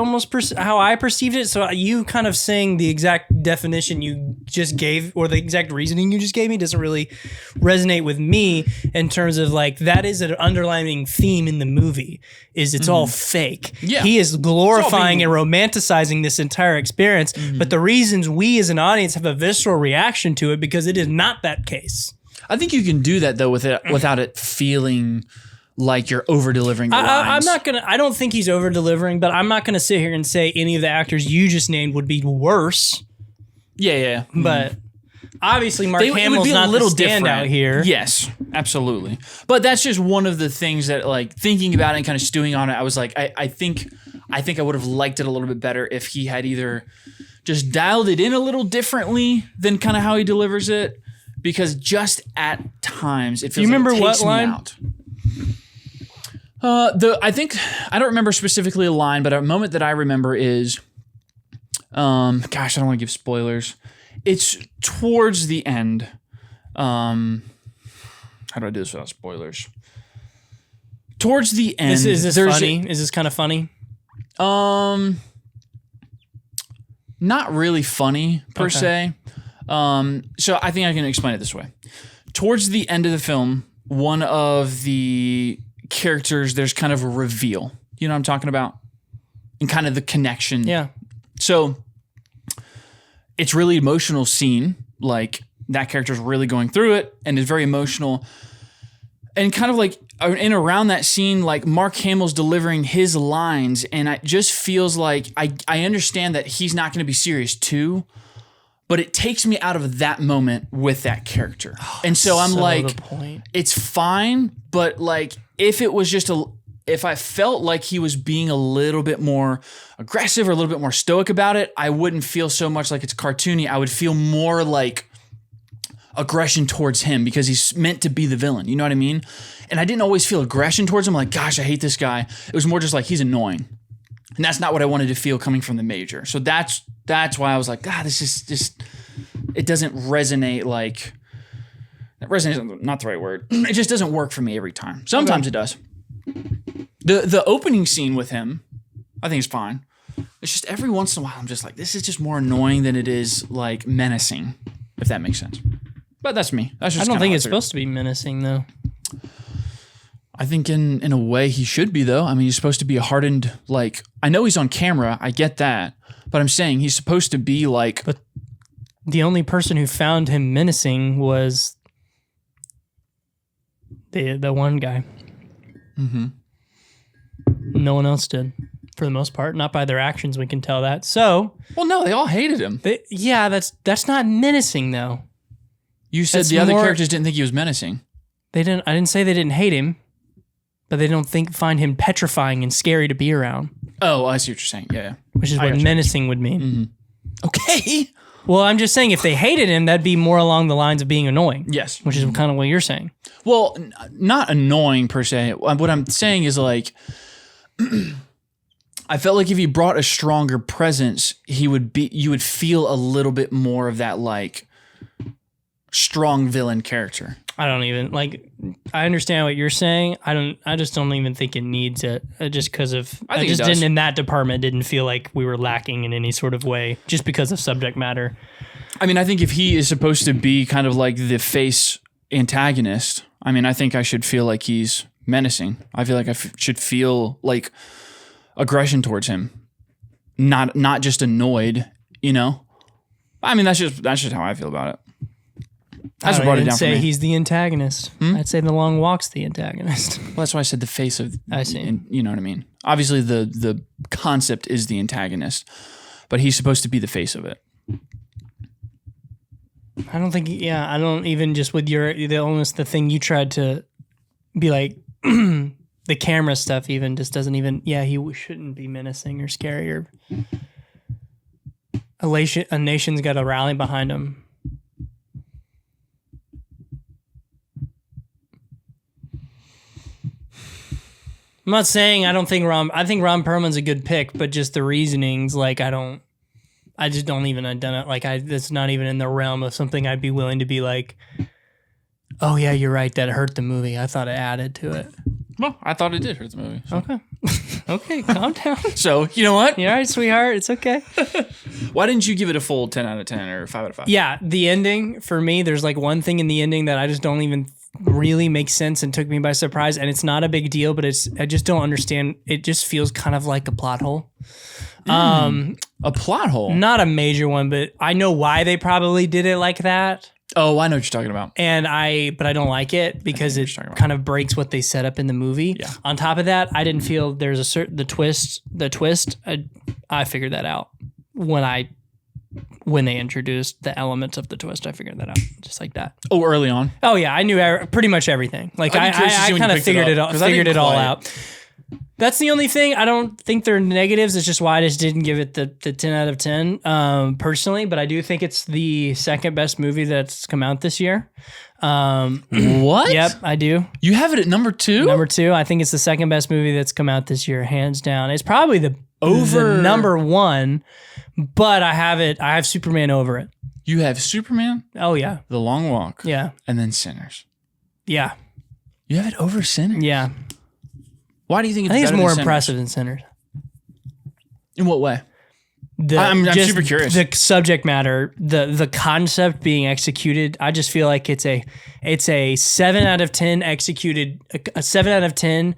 how I perceived it. So you kind of saying the exact definition you just gave or the exact reasoning you just gave me doesn't really resonate with me in terms of like that is an underlying theme in the movie is it's all fake. Yeah. He is glorifying and romanticizing this entire experience, but the reasons we as an audience have a visceral reaction to it because it is not that case. I think you can do that though without it feeling like you're over delivering the lines. I don't think he's over delivering, but I'm not gonna sit here and say any of the actors you just named would be worse. Yeah. But obviously Mark it would Hamill's be a not little the standout different here. Yes, absolutely. But that's just one of the things that, like, thinking about it and kind of stewing on it, I was like, I think I would have liked it a little bit better if he had either just dialed it in a little differently than kind of how he delivers it, because just at times it feels like it takes me out. I think I don't remember specifically a line, but a moment that I remember is, gosh, I don't want to give spoilers. It's towards the end. How do I do this without spoilers? Towards the end, Is this funny? Is this kind of funny? Not really funny per se. So I think I can explain it this way. Towards the end of the film, one of the characters, there's kind of a reveal. You know what I'm talking about? And kind of the connection. Yeah. So it's really emotional scene. Like, that character's really going through it and is very emotional. And kind of like in around that scene, like Mark Hamill's delivering his lines, and it just feels like I understand that he's not going to be serious too, but it takes me out of that moment with that character. And so I'm like, it's fine, but like if it was just if I felt like he was being a little bit more aggressive or a little bit more stoic about it, I wouldn't feel so much like it's cartoony. I would feel more like aggression towards him because he's meant to be the villain. You know what I mean? And I didn't always feel aggression towards him. Like, gosh, I hate this guy. It was more just like, he's annoying. And that's not what I wanted to feel coming from the major. So that's why I was like, God, this is just, it doesn't resonate like, resonate, not the right word. It just doesn't work for me every time. Sometimes it does. The opening scene with him, I think is fine. It's just every once in a while, I'm just like, this is just more annoying than it is like menacing, if that makes sense. But that's me. That's just I don't think it's supposed to be menacing though. I think in a way he should be though. I mean, he's supposed to be a hardened, like, I know he's on camera. I get that. But I'm saying he's supposed to be like. But the only person who found him menacing was the one guy. Mm-hmm. No one else did, for the most part. Not by their actions, we can tell that. So. Well, no, they all hated him. That's not menacing though. You said the other characters didn't think he was menacing. They didn't. I didn't say they didn't hate him, but they don't find him petrifying and scary to be around. Oh, I see what you're saying. Yeah. Which is what menacing would mean. Mm-hmm. Okay. Well, I'm just saying if they hated him, that'd be more along the lines of being annoying. Yes. Which is kind of what you're saying. Well, not annoying per se. What I'm saying is like, I felt like if he brought a stronger presence, you would feel a little bit more of that like strong villain character. I don't even I understand what you're saying. I just don't even think it needs it just because of, I just didn't in that department didn't feel like we were lacking in any sort of way just because of subject matter. I mean, I think if he is supposed to be kind of like the face antagonist, I mean, I think I should feel like he's menacing. I feel like I should feel like aggression towards him, not just annoyed, you know? I mean, that's just how I feel about it. That's what brought it down for me. I'd say he's the antagonist. I'd say The Long Walk's the antagonist. Well, that's why I said the face of. I see. You know what I mean? Obviously, the concept is the antagonist, but he's supposed to be the face of it. I don't think. Yeah, I don't even just with the thing you tried to be like the camera stuff even just doesn't even. Yeah, he shouldn't be menacing or scary or. A nation's got to rally behind him. I'm not saying I think Ron Perlman's a good pick, but just the reasonings, like I just don't even identify, like that's not even in the realm of something I'd be willing to be like, oh yeah, you're right, that hurt the movie. I thought it added to it. Well, I thought it did hurt the movie. So. Okay. Okay, calm down. So, you know what? You're all right, sweetheart. It's okay. Why didn't you give it a full 10 out of 10 or 5 out of 5? Yeah, the ending, for me, there's like one thing in the ending that I just don't even really make sense and took me by surprise, and it's not a big deal, but I just don't understand. It just feels kind of like a plot hole. A plot hole? Not a major one, but I know why they probably did it like that. Oh, I know what you're talking about. But I don't like it because it kind of breaks what they set up in the movie. Yeah. On top of that, I didn't feel there's the twist. I figured that out when I when they introduced the elements of the twist. I figured that out just like that. Oh, early on. Oh yeah, I knew pretty much everything. Like I kind of figured it all out. That's the only thing. I don't think they're negatives. It's just why I just didn't give it the 10 out of 10 personally. But I do think it's the second best movie that's come out this year. What? Yep, I do. You have it at number 2? Number 2. I think it's the second best movie that's come out this year, hands down. It's probably the number 1, but I have Superman over it. You have Superman, Oh yeah. The Long Walk, Yeah. and then Sinners. Yeah. You have it over Sinners? Yeah. Why do you think I think it's better more than impressive than Sinners. In what way? I'm super curious. The subject matter, the concept being executed. I just feel like it's a 7 out of 10 executed, a 7 out of 10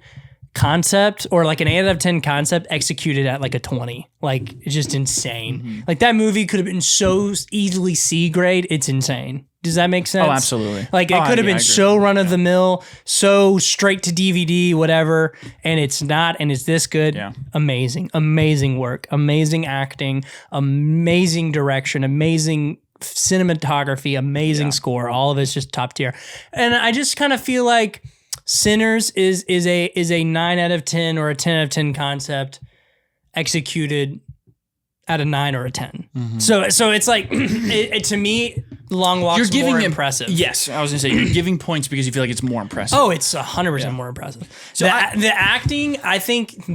concept, or like an 8 out of 10 concept executed at like a 20. Like it's just insane. Mm-hmm. Like that movie could have been so easily C grade. It's insane. Does that make sense? Oh, absolutely. Like it could have been so run of the mill, so straight to DVD, whatever, and it's not, and it's this good. Yeah. Amazing work, amazing acting, amazing direction, amazing cinematography, amazing score. All of it's just top tier. And I just kind of feel like Sinners is a 9 out of 10 or a 10 out of 10 concept executed at a 9 or a 10. Mm-hmm. So it's like to me, Long Walk's more impressive. Yes, I was gonna say you're giving points because you feel like it's more impressive. Oh, it's 100% more impressive. So the acting, I think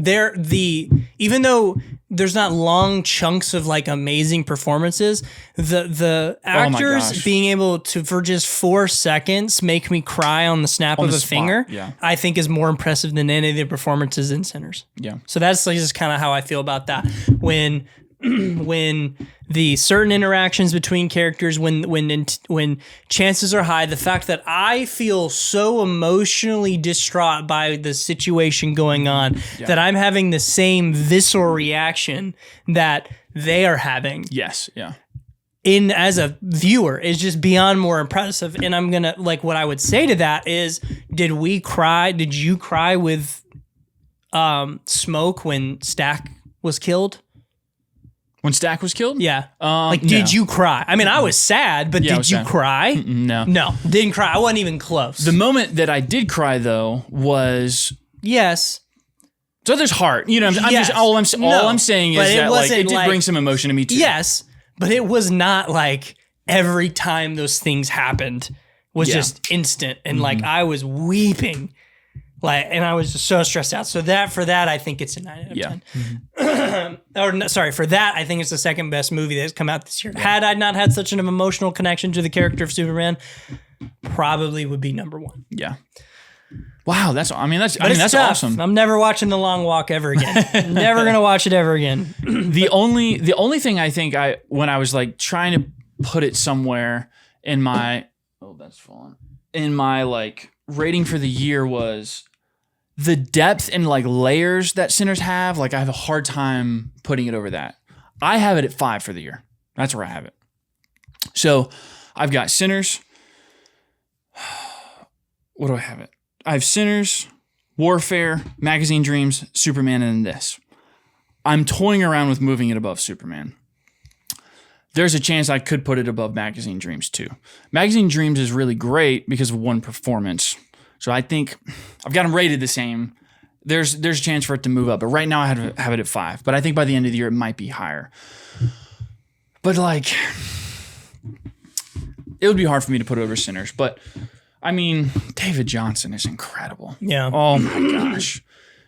even though there's not long chunks of like amazing performances, the actors being able to for just 4 seconds make me cry on the snap of a finger, I think is more impressive than any of the performances in Sinners. Yeah. So that's like just kind of how I feel about that. When the certain interactions between characters, when chances are high, the fact that I feel so emotionally distraught by the situation going on that I'm having the same visceral reaction that they are having. Yes. Yeah. As a viewer is just beyond more impressive. And I'm gonna like what I would say to that is, did you cry with Smoke when Stack was killed? When Stack was killed? Yeah. Did you cry? I mean, I was sad, but did you cry? No. No, didn't cry. I wasn't even close. The moment that I did cry, though, was... Yes. So there's heart. You know, all I'm saying is that like, it did bring some emotion to me, too. Yes, but it was not like every time those things happened was just instant. And like, I was weeping. And I was just so stressed out. So for that, I think it's a 9 out of 10. Mm-hmm. For that, I think it's the second best movie that's come out this year. Yeah. Had I not had such an emotional connection to the character of Superman, probably would be number 1. Yeah. Wow, that's awesome. I'm never watching The Long Walk ever again. Never gonna watch it ever again. The only thing I think when I was like trying to put it somewhere in my like rating for the year was the depth and like layers that Sinners have. Like I have a hard time putting it over that. I have it at 5 for the year. That's where I have it. So I've got Sinners. What do I have it? I have Sinners, Warfare, Magazine Dreams, Superman, and this. I'm toying around with moving it above Superman. There's a chance I could put it above Magazine Dreams too. Magazine Dreams is really great because of one performance. So I think I've got them rated the same. There's a chance for it to move up. But right now I have it at 5. But I think by the end of the year it might be higher. But like, it would be hard for me to put it over Sinners. But I mean, David Johnson is incredible. Yeah. Oh my gosh.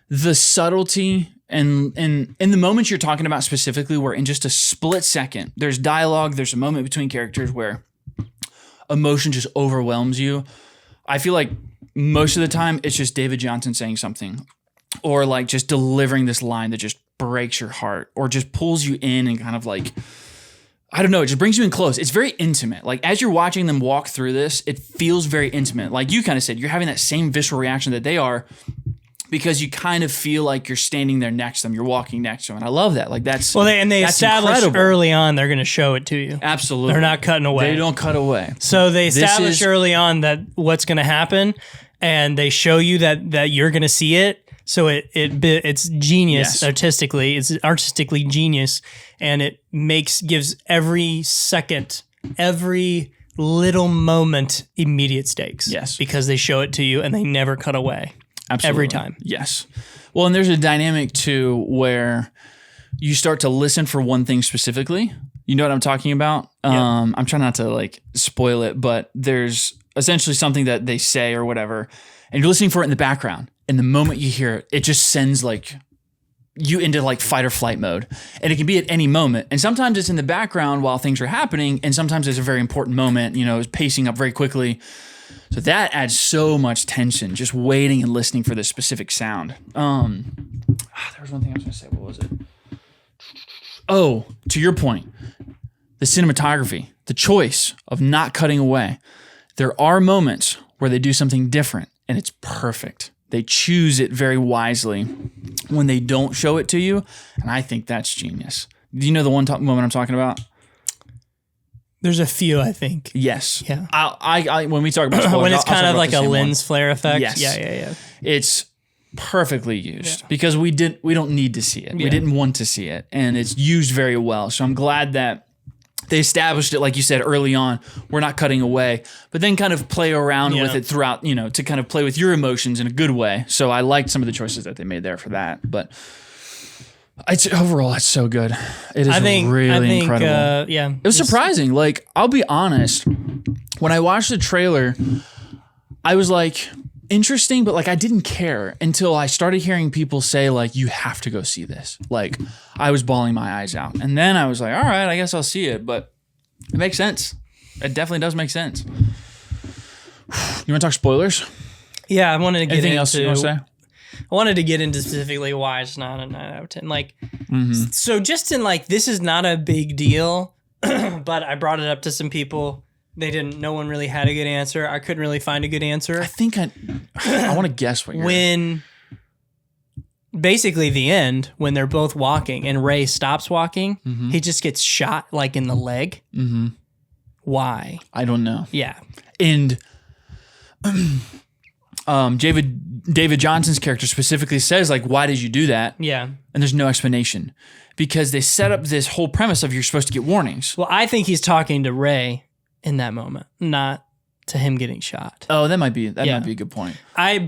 The subtlety and the moments you're talking about specifically where in just a split second, there's dialogue, there's a moment between characters where emotion just overwhelms you. I feel like most of the time it's just David Johnson saying something or like just delivering this line that just breaks your heart or just pulls you in and kind of like, I don't know, it just brings you in close. It's very intimate. Like as you're watching them walk through this, it feels very intimate. Like you kind of said, you're having that same visceral reaction that they are because you kind of feel like you're standing there next to them. You're walking next to them. And I love that. Like that's they established early on they're going to show it to you. Absolutely. They're not cutting away. They don't cut away. So they established early on that what's going to happen and they show you that you're going to see it. So it's genius Yes. artistically. It's artistically genius, and it gives every second, every little moment immediate stakes. Yes. Because they show it to you and they never cut away. Absolutely. Every time. Yes. Well, and there's a dynamic too where you start to listen for one thing specifically. You know what I'm talking about? I'm trying not to like spoil it, but there's essentially something that they say or whatever, and you're listening for it in the background. And the moment you hear it, it just sends like you into like fight or flight mode. And it can be at any moment. And sometimes it's in the background while things are happening. And sometimes it's a very important moment, you know, it's pacing up very quickly. So that adds so much tension, just waiting and listening for this specific sound. There was one thing I was going to say. What was it? Oh, to your point, the cinematography, the choice of not cutting away. There are moments where they do something different and it's perfect. They choose it very wisely when they don't show it to you. And I think that's genius. Do you know the moment I'm talking about? There's a few, I think. Yes. Yeah. I when we talk about spoilers, when it's I'll kind talk of about like the a same lens one. flare effect. Yes. Yeah. It's perfectly used because we don't need to see it. Yeah. We didn't want to see it, and it's used very well. So I'm glad that they established it, like you said early on. We're not cutting away, but then kind of play around with it throughout, you know, to kind of play with your emotions in a good way. So I liked some of the choices that they made there for that. But overall, it's so good. It is really incredible. It was surprising. Like, I'll be honest, when I watched the trailer, I was like, interesting, but like I didn't care until I started hearing people say like, you have to go see this. Like, I was bawling my eyes out. And then I was like, all right, I guess I'll see it. But it makes sense. It definitely does make sense. You want to talk spoilers? Yeah, I wanted to get Anything else you want to say? I wanted to get into specifically why it's not a 9 out of 10. Like, so just in like, this is not a big deal, but I brought it up to some people. No one really had a good answer. I couldn't really find a good answer. I think I want to guess what you're... When basically the end, when they're both walking and Ray stops walking, he just gets shot like in the leg. Why? I don't know. Yeah. And David Johnson's character specifically says like, why did you do that? Yeah. And there's no explanation because they set up this whole premise of you're supposed to get warnings. Well, I think he's talking to Ray in that moment, not to him getting shot. Oh, that might be a good point. I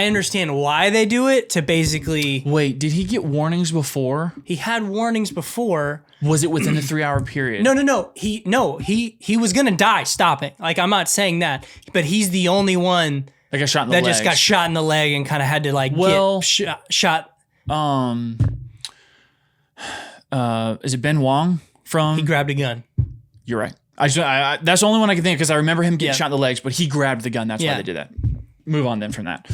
understand why they do it to basically... Wait, did he get warnings before? He had warnings before. Was it within the 3-hour period? No. He was gonna die stopping. Like, I'm not saying that, but he's the only one that got shot in the leg. Just got shot in the leg and kind of had to like get shot. Is it Ben Wong from? He grabbed a gun. You're right. I that's the only one I can think of because I remember him getting shot in the legs, but he grabbed the gun. That's why they did that. Move on then from that.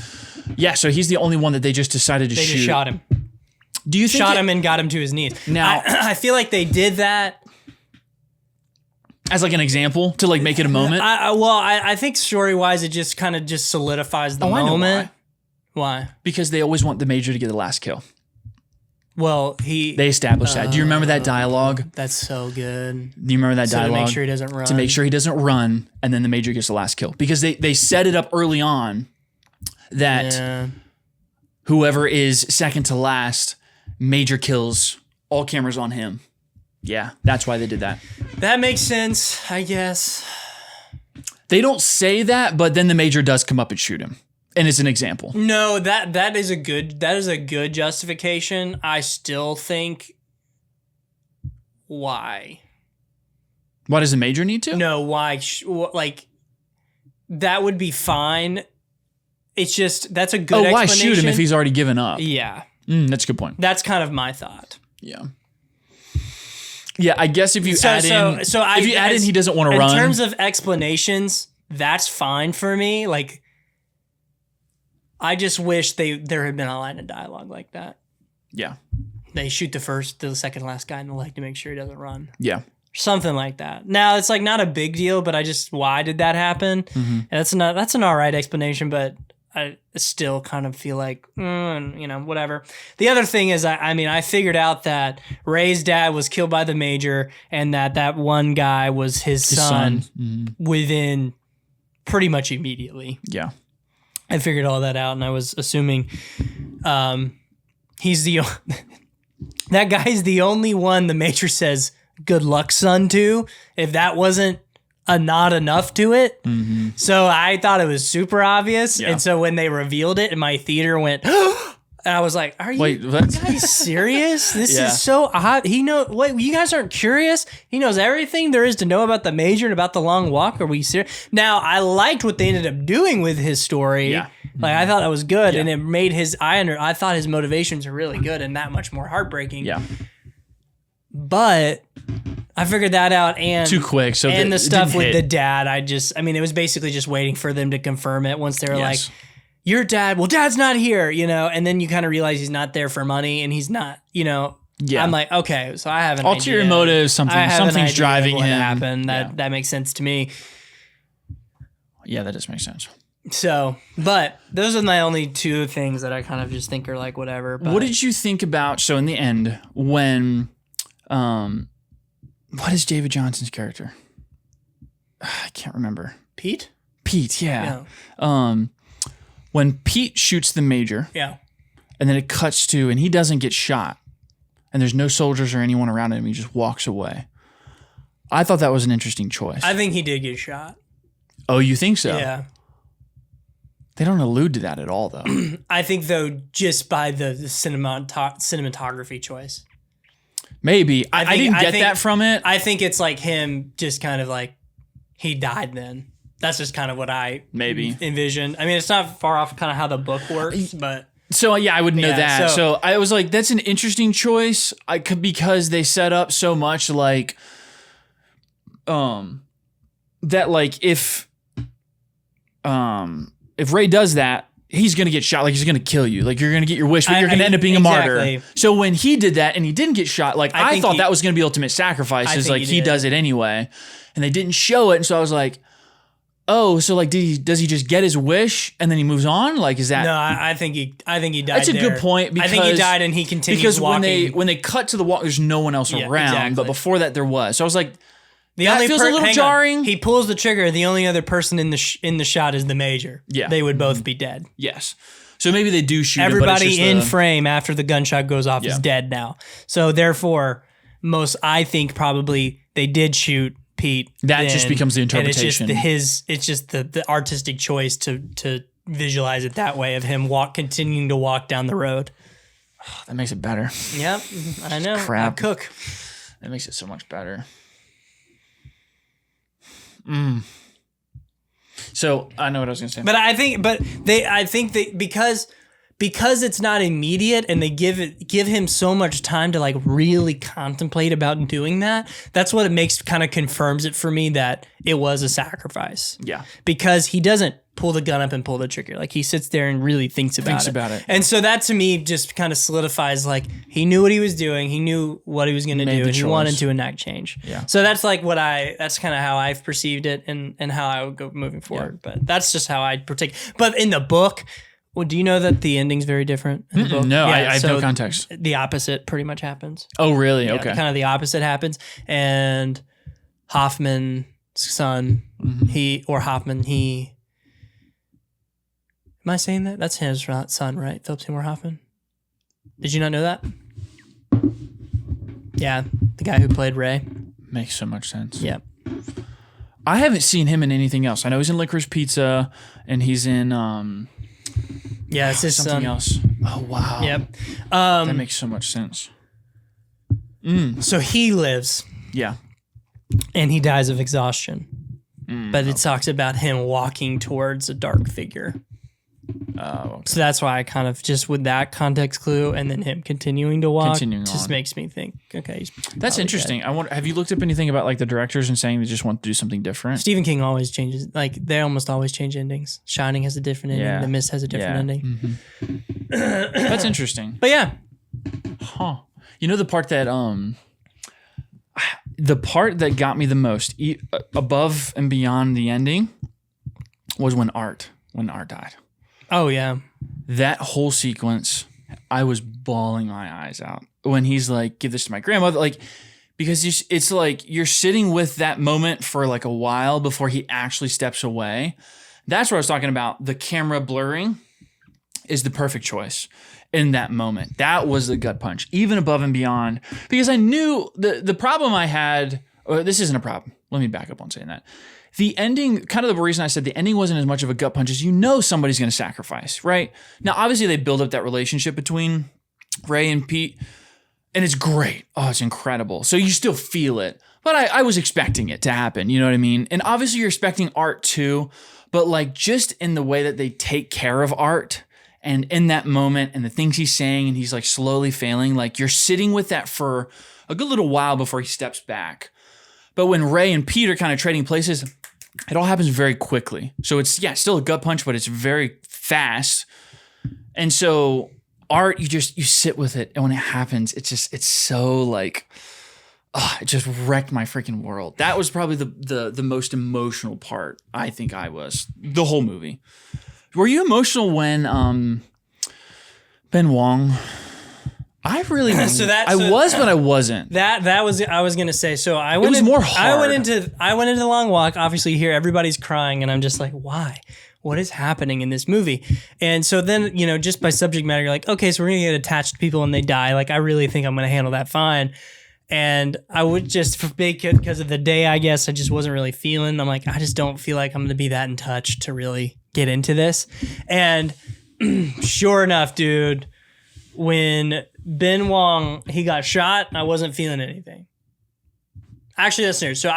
Yeah, so he's the only one that they just decided to shoot. They just shot him. Do you think shot him and got him to his knees? Now I feel like they did that as like an example to like make it a moment. I think story wise, it just kind of just solidifies the moment. I know why? Because they always want the major to get the last kill. Well, they established that. Do you remember that dialogue? That's so good. Do you remember that dialogue? To make sure he doesn't run. To make sure he doesn't run, and then the major gets the last kill. Because they set it up early on that whoever is second to last, major kills, all cameras on him. Yeah, that's why they did that. That makes sense, I guess. They don't say that, but then the major does come up and shoot him. And it's an example. No, that is a good justification. I still think why? Why does the major need to? No, why? Like that would be fine. It's just that's a good. Why shoot him if he's already given up? Yeah, that's a good point. That's kind of my thought. Yeah. Yeah, I guess if you add in he doesn't want to run. In terms of explanations, that's fine for me. Like. I just wish there had been a line of dialogue like that. Yeah. They shoot the second last guy in the leg to make sure he doesn't run. Yeah. Something like that. Now it's like not a big deal, but why did that happen? And that's an all right explanation, but I still kind of feel like, whatever. The other thing is, I figured out that Ray's dad was killed by the major and that one guy was his son. Within pretty much immediately. Yeah. I figured all that out, and I was assuming he's the that guy's the only one the Major says "good luck, son" to. If that wasn't a nod enough to it, so I thought it was super obvious, and so when they revealed it, and my theater went. And I was like, "Are you guys serious? This is so odd." He know what you guys aren't curious. He knows everything there is to know about the Major and about the Long Walk. Are we serious? Now, I liked what they ended up doing with his story. Yeah. Like I thought that was good, and it made his. I thought his motivations were really good and that much more heartbreaking. Yeah. But I figured that out, and too quick. So and the stuff with the dad, I mean, it was basically just waiting for them to confirm it. Once they were like. Your dad, well, dad's not here, and then you kind of realize he's not there for money and he's not, Yeah. I'm like, okay, so I have an ulterior motive, something's driving him. Happened. That makes sense to me. Yeah, that does make sense. So, but those are my only two things that I kind of just think are like whatever. But. What did you think about, so in the end, when, what is David Johnson's character? I can't remember. Pete, yeah. When Pete shoots the Major, and then it cuts to, and he doesn't get shot, and there's no soldiers or anyone around him, he just walks away. I thought that was an interesting choice. I think he did get shot. Oh, you think so? Yeah. They don't allude to that at all, though. I think, though, just by the cinematography choice. Maybe. I didn't get that from it. I think it's like him just kind of like, he died then. That's just kind of what I envisioned. I mean, it's not far off kind of how the book works, but... So, yeah, I wouldn't know that. So I was like, that's an interesting choice because they set up so much like... that like if Ray does that, he's going to get shot. Like he's going to kill you. Like you're going to get your wish, but you're going to end up being a martyr. So when he did that and he didn't get shot, like I thought that was going to be ultimate sacrifice. Is like he does it anyway, and they didn't show it. And so I was like, oh, so like does he just get his wish and then he moves on? Like is that? No, I think he died. That's a good point. Because, I think he died and he continues walking. Because when they cut to the walk, there's no one else around. Exactly. But before that, there was. So I was like. That feels a little jarring. He pulls the trigger. The only other person in the shot is the Major. Yeah, they would both be dead. Yes, so maybe they do shoot. Everybody in frame after the gunshot goes off is dead now. So therefore, I think probably they did shoot Pete. That just becomes the interpretation. And it's just the artistic choice to visualize it that way of him continuing to walk down the road. Oh, that makes it better. Yep, I know. Crap. I cook. That makes it so much better. So I know what I was going to say, but I think because it's not immediate and they give him so much time to like really contemplate about doing that. That's what it kind of confirms it for me that it was a sacrifice. Yeah, because he doesn't pull the gun up and pull the trigger. Like he sits there and really thinks about it. And so that to me just kind of solidifies like he knew what he was doing. He knew what he was going to do. And he wanted to enact change. Yeah. So that's like that's kind of how I've perceived it and how I would go moving forward. Yeah. But that's just how I partake. But in the book, well, do you know that the ending's very different in the book? No, I have no context. The opposite pretty much happens. Oh, really? Okay. Kind of the opposite happens. And Hoffman's son, am I saying that? That's his son, right? Philip Seymour Hoffman. Did you not know that? Yeah, the guy who played Ray. Makes so much sense. Yeah. I haven't seen him in anything else. I know he's in Licorice Pizza, and he's in it's his something else. Oh wow. Yep. That makes so much sense. So he lives. Yeah. And he dies of exhaustion. But it talks about him walking towards a dark figure. Oh, okay. So that's why I kind of just with that context clue and then him continuing to walk just makes me think, okay. That's interesting. Dead. I wonder, have you looked up anything about like the directors and saying they just want to do something different? Stephen King always changes, like they almost always change endings. Shining has a different ending. Yeah. The Mist has a different ending. Mm-hmm. That's interesting. But yeah. Huh. You know the part that got me the most above and beyond the ending was when Art died. Oh, yeah. That whole sequence, I was bawling my eyes out when he's like, give this to my grandmother. Like, because it's like you're sitting with that moment for like a while before he actually steps away. That's what I was talking about. The camera blurring is the perfect choice in that moment. That was the gut punch, even above and beyond, because I knew the problem I had, or this isn't a problem. Let me back up on saying that. The ending, kind of the reason I said the ending wasn't as much of a gut punch is somebody's going to sacrifice, right? Now, obviously they build up that relationship between Ray and Pete, and it's great. Oh, it's incredible. So you still feel it, but I was expecting it to happen. You know what I mean? And obviously you're expecting Art too, but like just in the way that they take care of Art and in that moment and the things he's saying and he's like slowly failing, like you're sitting with that for a good little while before he steps back. But when Ray and Pete are kind of trading places, it all happens very quickly. So it's, still a gut punch, but it's very fast. And so Art, you sit with it. And when it happens, it's so like, it just wrecked my freaking world. That was probably the most emotional part. I think I was the whole movie. Were you emotional when Ben Wong? I really was, but I wasn't. That was I was gonna say. So I went. It was more hard. I went into the long walk. Obviously, here everybody's crying, and I'm just like, why? What is happening in this movie? And so then, just by subject matter, you're like, okay, so we're gonna get attached to people and they die. Like, I really think I'm gonna handle that fine. And I would just, because of the day, I guess I just wasn't really feeling. I'm like, I just don't feel like I'm gonna be that in touch to really get into this. And sure enough, dude, when Ben Wong, he got shot, I wasn't feeling anything. Actually, that's weird. So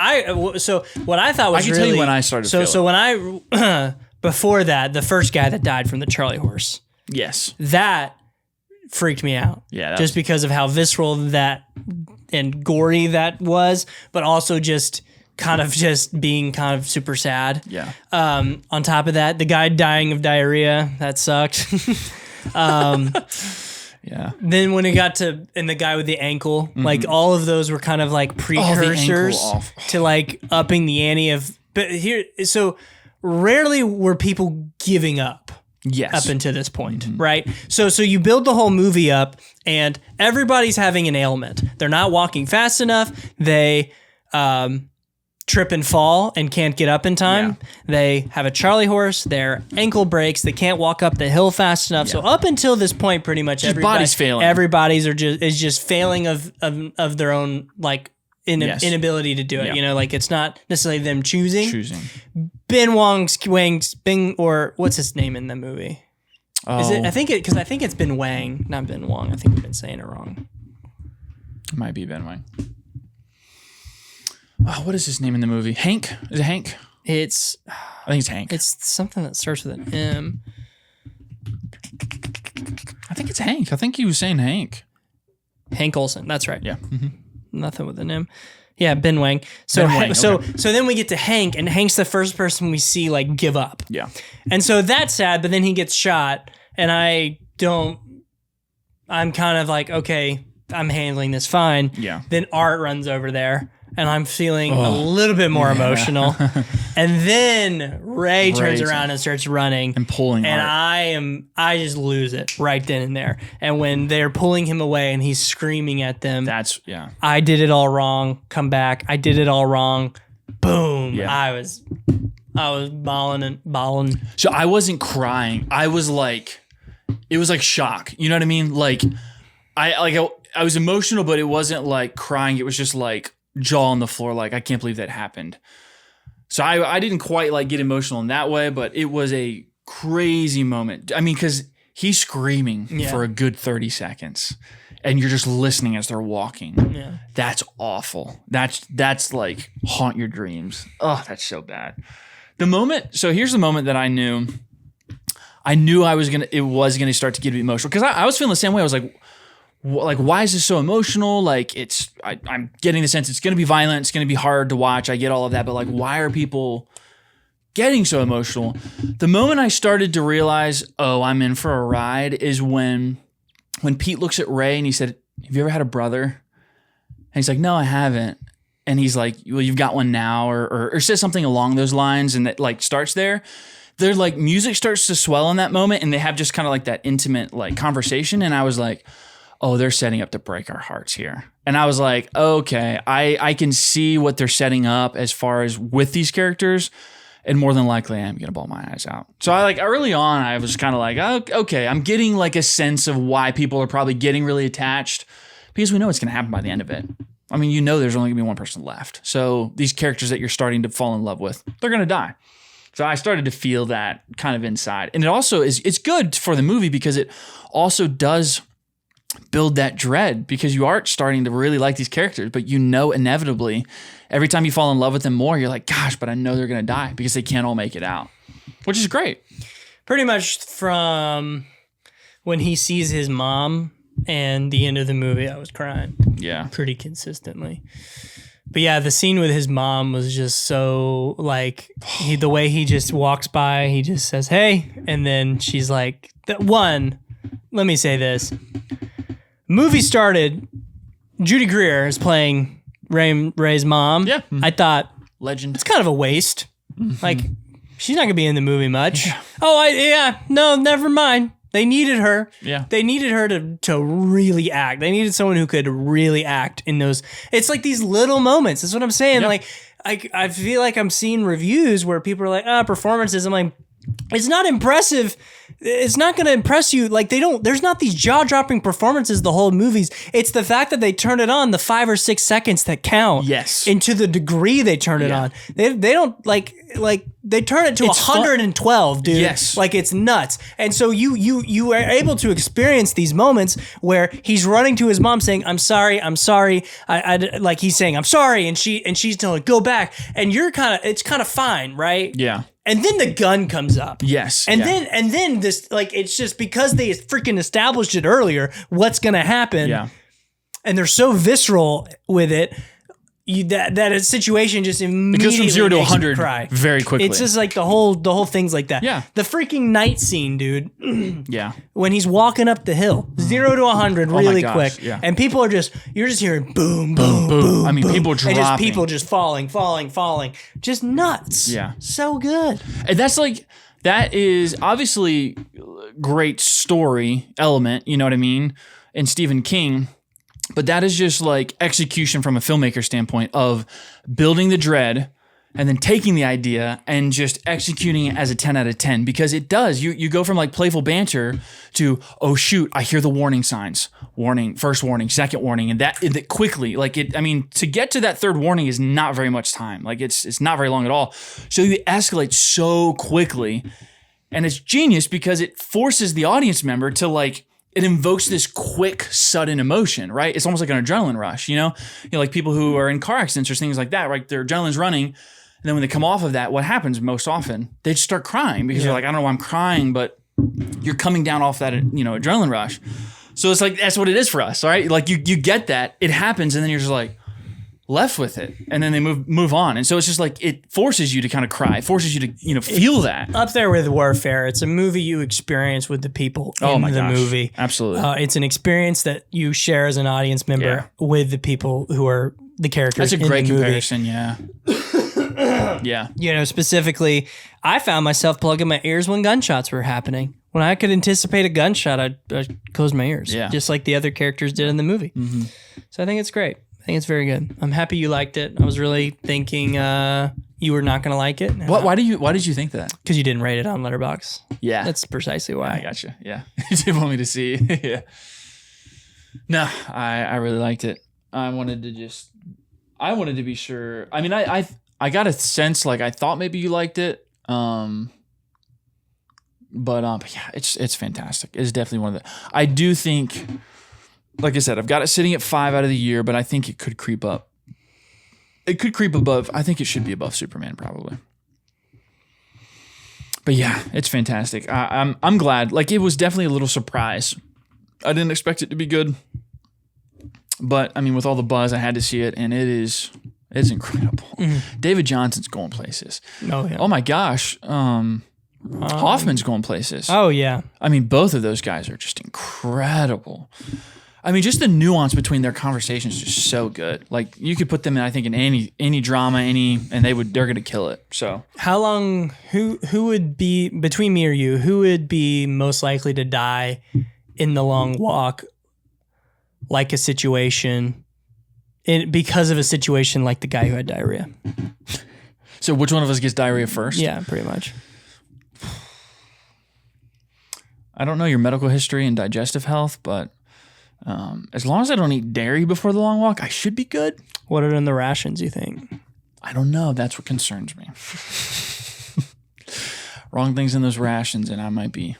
what I thought was I can tell you when I started feeling. So when I, before that, the first guy that died from the Charlie horse. Yes. That freaked me out. Yeah. Just because of how visceral that and gory that was, but also just kind of being kind of super sad. Yeah. On top of that, the guy dying of diarrhea, that sucked. Yeah. Then when it got to, and the guy with the ankle, like all of those were kind of like precursors to like upping the ante of, but here, so rarely were people giving up. Yes. Up until this point, right? So you build the whole movie up and everybody's having an ailment. They're not walking fast enough. They trip and fall and can't get up in time. Yeah. They have a Charlie horse. Their ankle breaks. They can't walk up the hill fast enough. Yeah. So up until this point, pretty much everybody's failing. Everybody's is just failing of their own like inability to do it. Yeah. Like it's not necessarily them choosing. Ben Wang's or what's his name in the movie? Oh. Is it? I think it's Ben Wang, not Ben Wong. I think we've been saying it wrong. It might be Ben Wang. Oh, what is his name in the movie? Hank? Is it Hank? I think it's Hank. It's something that starts with an M. I think it's Hank. I think he was saying Hank. Hank Olsen. That's right. Yeah. Mm-hmm. Nothing with an M. Yeah, Ben Wang. So then we get to Hank, and Hank's the first person we see like give up. Yeah. And so that's sad, but then he gets shot, and I'm kind of like, okay, I'm handling this fine. Yeah. Then Art runs over there, and I'm feeling a little bit more emotional. And then Ray turns around and starts running. And pulling and Art. I just lose it right then and there. And when they're pulling him away and he's screaming at them. I did it all wrong. Come back. I did it all wrong. Boom. Yeah. I was bawling and bawling. So I wasn't crying. I was like, it was like shock. You know what I mean? Like, I was emotional, but it wasn't like crying. It was just like jaw on the floor. Like, I can't believe that happened. So I didn't quite like get emotional in that way, but it was a crazy moment. I mean, because he's screaming for a good 30 seconds and you're just listening as they're walking. Yeah. That's awful. That's like haunt your dreams. Oh, that's so bad. So here's the moment that I knew it was gonna start to get me emotional. Because I was feeling the same way. I was like, why is this so emotional? Like, I'm getting the sense it's going to be violent. It's going to be hard to watch. I get all of that. But like, why are people getting so emotional? The moment I started to realize, I'm in for a ride is when Pete looks at Ray and he said, have you ever had a brother? And he's like, no, I haven't. And he's like, well, you've got one now, or says something along those lines. And that like starts there. Their like music starts to swell in that moment. And they have just kind of like that intimate like conversation. And I was like, oh, they're setting up to break our hearts here. And I was like, okay, I can see what they're setting up as far as with these characters. and more than likely I am going to bawl my eyes out. So I like early on, I was kind of like, oh, okay, I'm getting like a sense of why people are probably getting really attached because we know it's going to happen by the end of it. I mean, you know, there's only going to be one person left. So these characters that you're starting to fall in love with, they're going to die. So I started to feel that kind of inside. And it also it's good for the movie because it also does build that dread because you are starting to really like these characters, but you know, inevitably every time you fall in love with them more, you're like, gosh, but I know they're going to die because they can't all make it out, which is great. Pretty much from when he sees his mom and the end of the movie, I was crying. Yeah. Pretty consistently. But yeah, the scene with his mom was just so like the way he just walks by, he just says, hey, and then she's like, let me say this. Movie started, Judy Greer is playing Ray's mom. Yeah. I thought, legend. it's kind of a waste. Like, she's not going to be in the movie much. Yeah. No, never mind. They needed her. Yeah. They needed her to really act. They needed someone who could really act in those. It's like these little moments. That's what I'm saying. Yeah. Like, I feel like I'm seeing reviews where people are like, performances. I'm like, it's not impressive. It's not going to impress you. Like there's not these jaw-dropping performances the whole movies. It's the fact that they turn it on the 5 or 6 seconds that count. Yes. And to the degree they turn it on. They don't like they turn it to It's 112, dude. Yes. Like it's nuts. And so you are able to experience these moments where he's running to his mom saying, I'm sorry. I like he's saying, I'm sorry. And she's telling, go back. And it's kind of fine, right? Yeah. And then the gun comes up. Yes. And then this, like, it's just because they freaking established it earlier, what's going to happen. Yeah. And they're so visceral with it. That a situation just immediately It goes from 0 to makes 100 you cry. very quickly. It's just like the whole thing's like that. Yeah. The freaking night scene, dude. Yeah. When he's walking up the hill, 0 to 100 really gosh, quick. yeah. And people are you're just hearing boom, boom, boom. I mean, boom, people and just dropping. people just falling. Just nuts. Yeah. So good. And that is obviously great story element, you know what I mean? And Stephen King, but that is just like execution from a filmmaker standpoint of building the dread and then taking the idea and just executing it as a 10 out of 10 because it does. You go from like playful banter to, oh shoot, I hear the warning signs. Warning, first warning, second warning, and that quickly. Like to get to that third warning is not very much time. Like it's not very long at all. So you escalate so quickly. And it's genius because it forces the audience member to like, it invokes this quick, sudden emotion, right? It's almost like an adrenaline rush, you know, like people who are in car accidents or things like that, right? Their adrenaline's running. And then when they come off of that, what happens most often? They just start crying because they're like, I don't know why I'm crying, but you're coming down off that, adrenaline rush. So it's like, that's what it is for us, right? Like you get that, it happens, and then you're just like left with it. And then they move on. And so it's just like, it forces you to kind of cry, forces you to, feel that. Up there with Warfare. It's a movie you experience with the people in the movie. Absolutely. It's an experience that you share as an audience member with the people who are the characters. That's a great comparison, yeah. Yeah. Specifically, I found myself plugging my ears when gunshots were happening. When I could anticipate a gunshot, I'd close my ears. Yeah. Just like the other characters did in the movie. Mm-hmm. So I think it's great. I think it's very good. I'm happy you liked it. I was really thinking you were not going to like it. Why did you think that? Because you didn't rate it on Letterboxd. Yeah. That's precisely why. I gotcha. Yeah. You did want me to see. Yeah. No, I really liked it. I wanted to be sure. I mean, I got a sense like I thought maybe you liked it. But yeah, it's fantastic. It's definitely one of the. I do think, like I said, I've got it sitting at 5 out of the year, but I think it could creep up. It could creep above. I think it should be above Superman probably. But yeah, it's fantastic. I'm glad. Like it was definitely a little surprise. I didn't expect it to be good, but I mean, with all the buzz, I had to see it, and it's incredible. Mm-hmm. David Johnson's going places. Oh yeah. Oh my gosh. Hoffman's going places. Oh yeah. I mean, both of those guys are just incredible. I mean, just the nuance between their conversations is just so good. Like you could put them in, I think, in any drama, and they're gonna kill it. So how long? Who would be between me or you? Who would be most likely to die in The Long Walk? Like a situation, because of a situation like the guy who had diarrhea. So which one of us gets diarrhea first? Yeah, pretty much. I don't know your medical history and digestive health, but as long as I don't eat dairy before the long walk, I should be good. What are in the rations, you think? I don't know. That's what concerns me. Wrong things in those rations, and it might be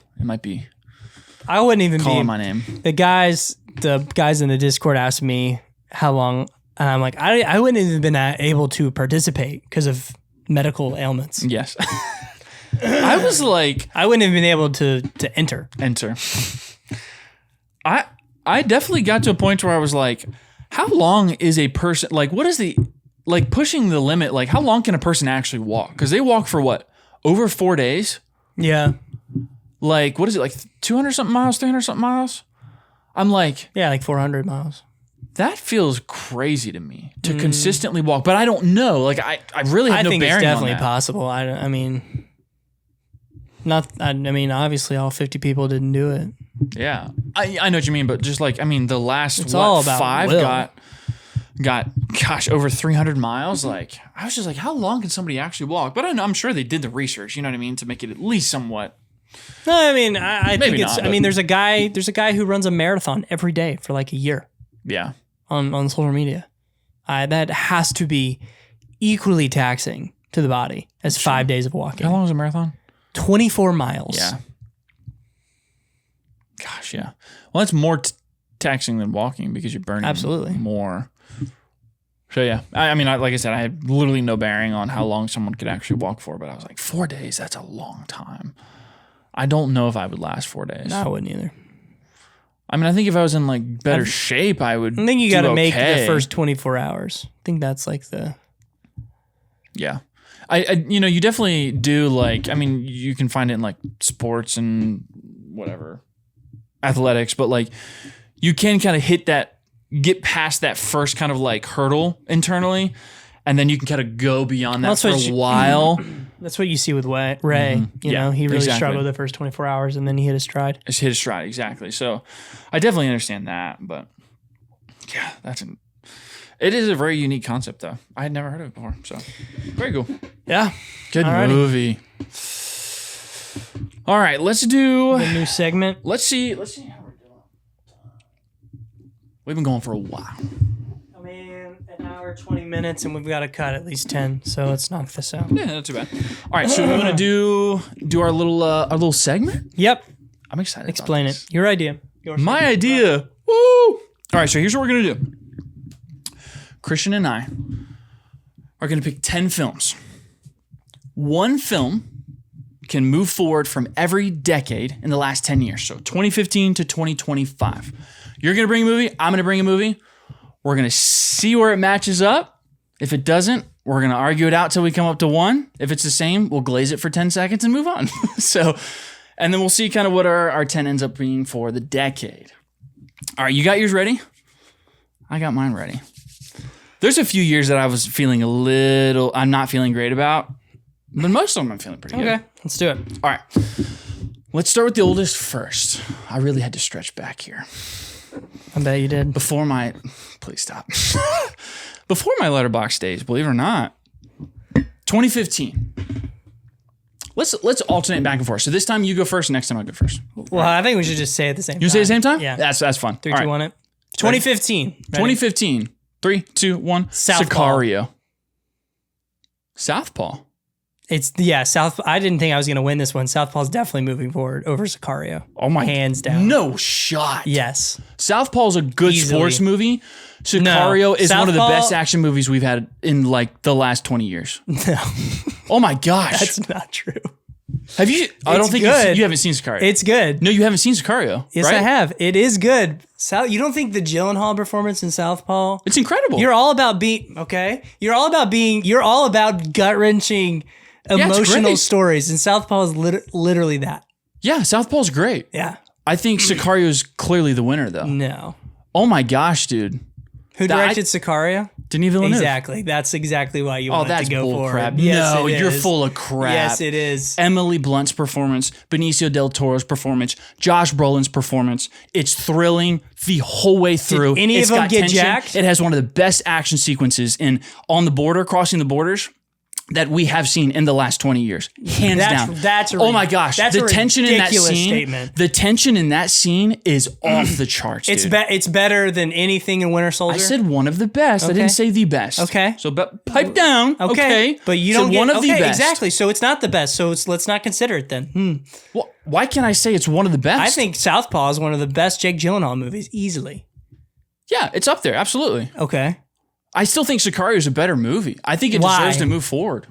I wouldn't even calling be my name. The guys in the Discord asked me how long, and I'm like, I wouldn't even been able to participate because of medical ailments. Yes. I was like, I wouldn't have been able to enter. I definitely got to a point where I was like, how long is a person, like, what is the, like, pushing the limit, like, how long can a person actually walk? Because they walk for what? Over 4 days? Yeah. Like, what is it, like 200 something miles, 300 something miles? I'm like, yeah, like 400 miles. That feels crazy to me to consistently walk, but I don't know. Like, I really have no bearing on that. I think it's definitely possible. I mean, obviously all 50 people didn't do it. Yeah. I know what you mean, but just like, I mean, the last all about 5 will. got over 300 miles. Like, I was just like, how long can somebody actually walk? But I'm sure they did the research, you know what I mean, to make it at least somewhat. No, I mean, I think it's, not, I mean, there's a guy who runs a marathon every day for like a year. Yeah. On social media. That has to be equally taxing to the body as 5 days of walking. How long is a marathon? 24 miles. Yeah. Gosh, yeah. Well, that's more taxing than walking because you're burning more. So, yeah. I mean, like I said, I had literally no bearing on how long someone could actually walk for, but I was like, 4 days, that's a long time. I don't know if I would last 4 days. No, I wouldn't either. I mean, I think if I was in like better shape, I would. I think you got to make okay. the first 24 hours. I think that's like the. Yeah. I you definitely do like, I mean, you can find it in like sports and whatever, athletics, but like you can kind of get past that first kind of like hurdle internally, and then you can kind of go beyond that for a while. That's what you see with Ray. You know, he really struggled the first 24 hours and then he hit his stride. Exactly. So I definitely understand that, but yeah, it is a very unique concept though. I had never heard of it before. So very cool. Yeah. Good movie. All right, let's do the new segment. Let's see how we're doing. We've been going for a while. I mean, an hour, 20 minutes, and we've got to cut at least 10. So let's knock this out. Yeah, not too bad. All right, so we want to do our little segment. Yep. I'm excited. Explain it. Your idea. My idea. Woo! All right, so here's what we're gonna do. Christian and I are gonna pick 10 films. One film can move forward from every decade in the last 10 years. So 2015 to 2025. You're gonna bring a movie. I'm gonna bring a movie. We're going to see where it matches up. If it doesn't, we're going to argue it out till we come up to one. If it's the same, we'll glaze it for 10 seconds and move on. And then we'll see kind of what our 10 ends up being for the decade. All right, you got yours ready? I got mine ready. There's a few years that I was feeling I'm not feeling great about, but most of them I'm feeling pretty good. Okay, let's do it. All right, let's start with the oldest first. I really had to stretch back here. I bet you did. Please stop. Before my Letterboxd days, believe it or not, 2015. Let's alternate back and forth. So this time you go first, next time I go first. Well, I think we should just say it at the same time. You say it at the same time? Yeah. That's fun. 3, 2, 1 it. 2015. Ready? 2015. 3, 2, 1. Sicario. Southpaw. I didn't think I was going to win this one. Southpaw's definitely moving forward over Sicario. Oh my. Hands down. No shot. Yes. Southpaw's a good sports movie. Sicario is one of the best action movies we've had in like the last 20 years. No. Oh my gosh. That's not true. Have you? I don't think you haven't seen Sicario. It's good. No, you haven't seen Sicario. Yes, right? I have. It is good. You don't think the Gyllenhaal performance in Southpaw? It's incredible. You're all about You're all about gut-wrenching emotional stories, and Southpaw is literally that. Yeah, Southpaw's great. Yeah. I think Sicario is clearly the winner, though. No. Oh my gosh, dude. Who directed Sicario? Denis Villeneuve. Exactly. That's exactly why you wanted to go for crap. it. Yes, no, you're full of crap. Yes, it is. Emily Blunt's performance, Benicio del Toro's performance, Josh Brolin's performance. It's thrilling the whole way through. Did any of them get jacked? It has one of the best action sequences in On the Border, Crossing the Borders. that we have seen in the last 20 years. Hands down. Oh my gosh. The tension in that scene. Statement. The tension in that scene is off the charts. It's it's better than anything in Winter Soldier. I said one of the best. Okay. I didn't say the best. Okay. So pipe down. Okay. But you don't get one of the best. Exactly. So it's not the best. So let's not consider it then. Well, why can't I say it's one of the best? I think Southpaw is one of the best Jake Gyllenhaal movies, easily. Yeah, it's up there. Absolutely. Okay. I still think Sicario is a better movie. I think it deserves to move forward.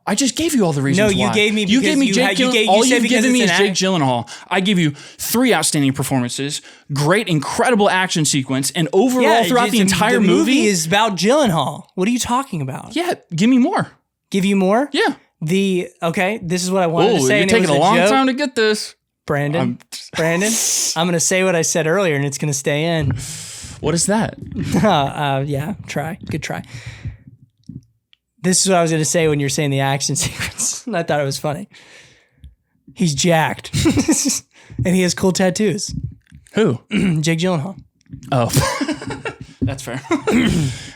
I just gave you all the reasons why. No, you gave me Jake Gyllenhaal. All you've given me is Jake Gyllenhaal. I give you 3 outstanding performances, great, incredible action sequence, and overall throughout the entire movie is about Gyllenhaal. What are you talking about? Yeah, give me more. Give you more? Yeah. This is what I wanted to say. You're taking a long time to get this. Brandon, I'm going to say what I said earlier, and it's going to stay in. What is that? Yeah, good try. This is what I was going to say when you're saying the action sequence. And I thought it was funny. He's jacked. And he has cool tattoos. Who? Jake Gyllenhaal. Oh. That's fair.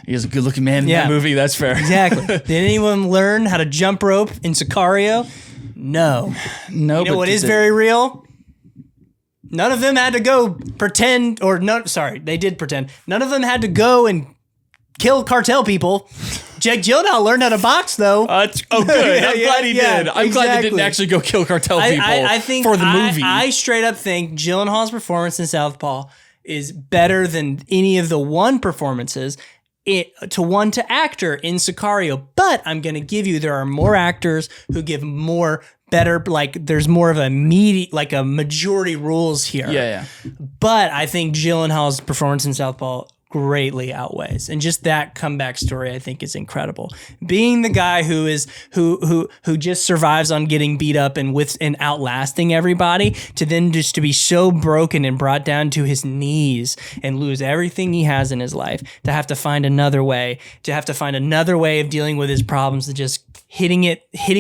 He is a good looking man in that movie. That's fair. Exactly. Did anyone learn how to jump rope in Sicario? No. No. You know what is very real? None of them had to go pretend, they did pretend. None of them had to go and kill cartel people. Jake Gyllenhaal learned how to box, though. Good. I'm glad he did. I'm glad he didn't actually go kill cartel people I think for the movie. I straight up think Gyllenhaal's performance in Southpaw is better than any of the one performances to actor in Sicario. But I'm going to give you, there are more actors who give better, like there's more of a majority rules here. Yeah. But I think Gyllenhaal's performance in Southpaw greatly outweighs, and just that comeback story I think is incredible. Being the guy who just survives on getting beat up and outlasting everybody, to then just to be so broken and brought down to his knees and lose everything he has in his life, to have to find another way of dealing with his problems, to just hitting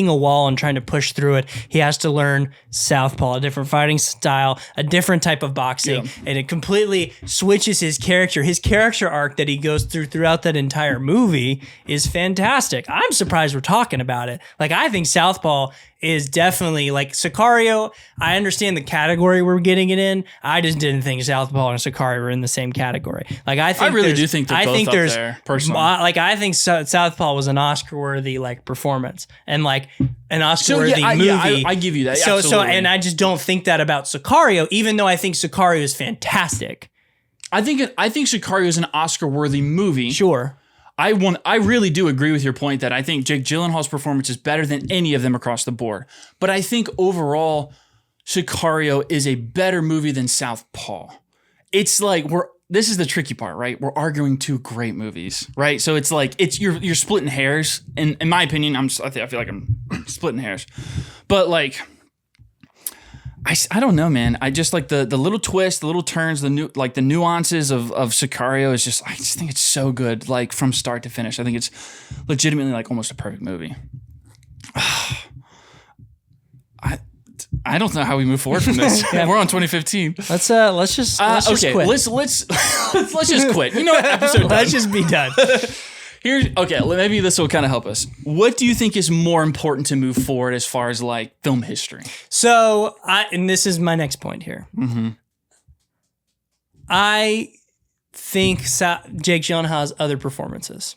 a wall and trying to push through it. He has to learn Southpaw, a different fighting style, a different type of boxing, and it completely switches his character. His character arc that he goes throughout that entire movie is fantastic. I'm surprised we're talking about it. Like, I think Southpaw is definitely, like, Sicario, I understand the category we're getting it in. I just didn't think Southpaw and Sicario were in the same category. Like, I really do think they're both up there, personally. Like, I think Southpaw was an Oscar-worthy, like, performance, and, like, an Oscar-worthy movie. Yeah, I give you that. So, and I just don't think that about Sicario, even though I think Sicario is fantastic. I think Sicario is an Oscar-worthy movie. Sure. I really do agree with your point that I think Jake Gyllenhaal's performance is better than any of them across the board. But I think overall, Sicario is a better movie than Southpaw. It's like this is the tricky part, right? We're arguing 2 great movies, right? So it's like you're splitting hairs. And in my opinion, I feel like I'm splitting hairs. But like, I don't know, man. I just like the little twists, the little turns, the nuances of Sicario is just, I just think it's so good, like from start to finish. I think it's legitimately like almost a perfect movie. I don't know how we move forward from this. We're on 2015. Let's just quit. Let's just quit. You know what? Episode done. Let's just be done. Maybe this will kind of help us. What do you think is more important to move forward as far as like film history? So, and this is my next point here. Mm-hmm. I think Jake Gyllenhaal has other performances.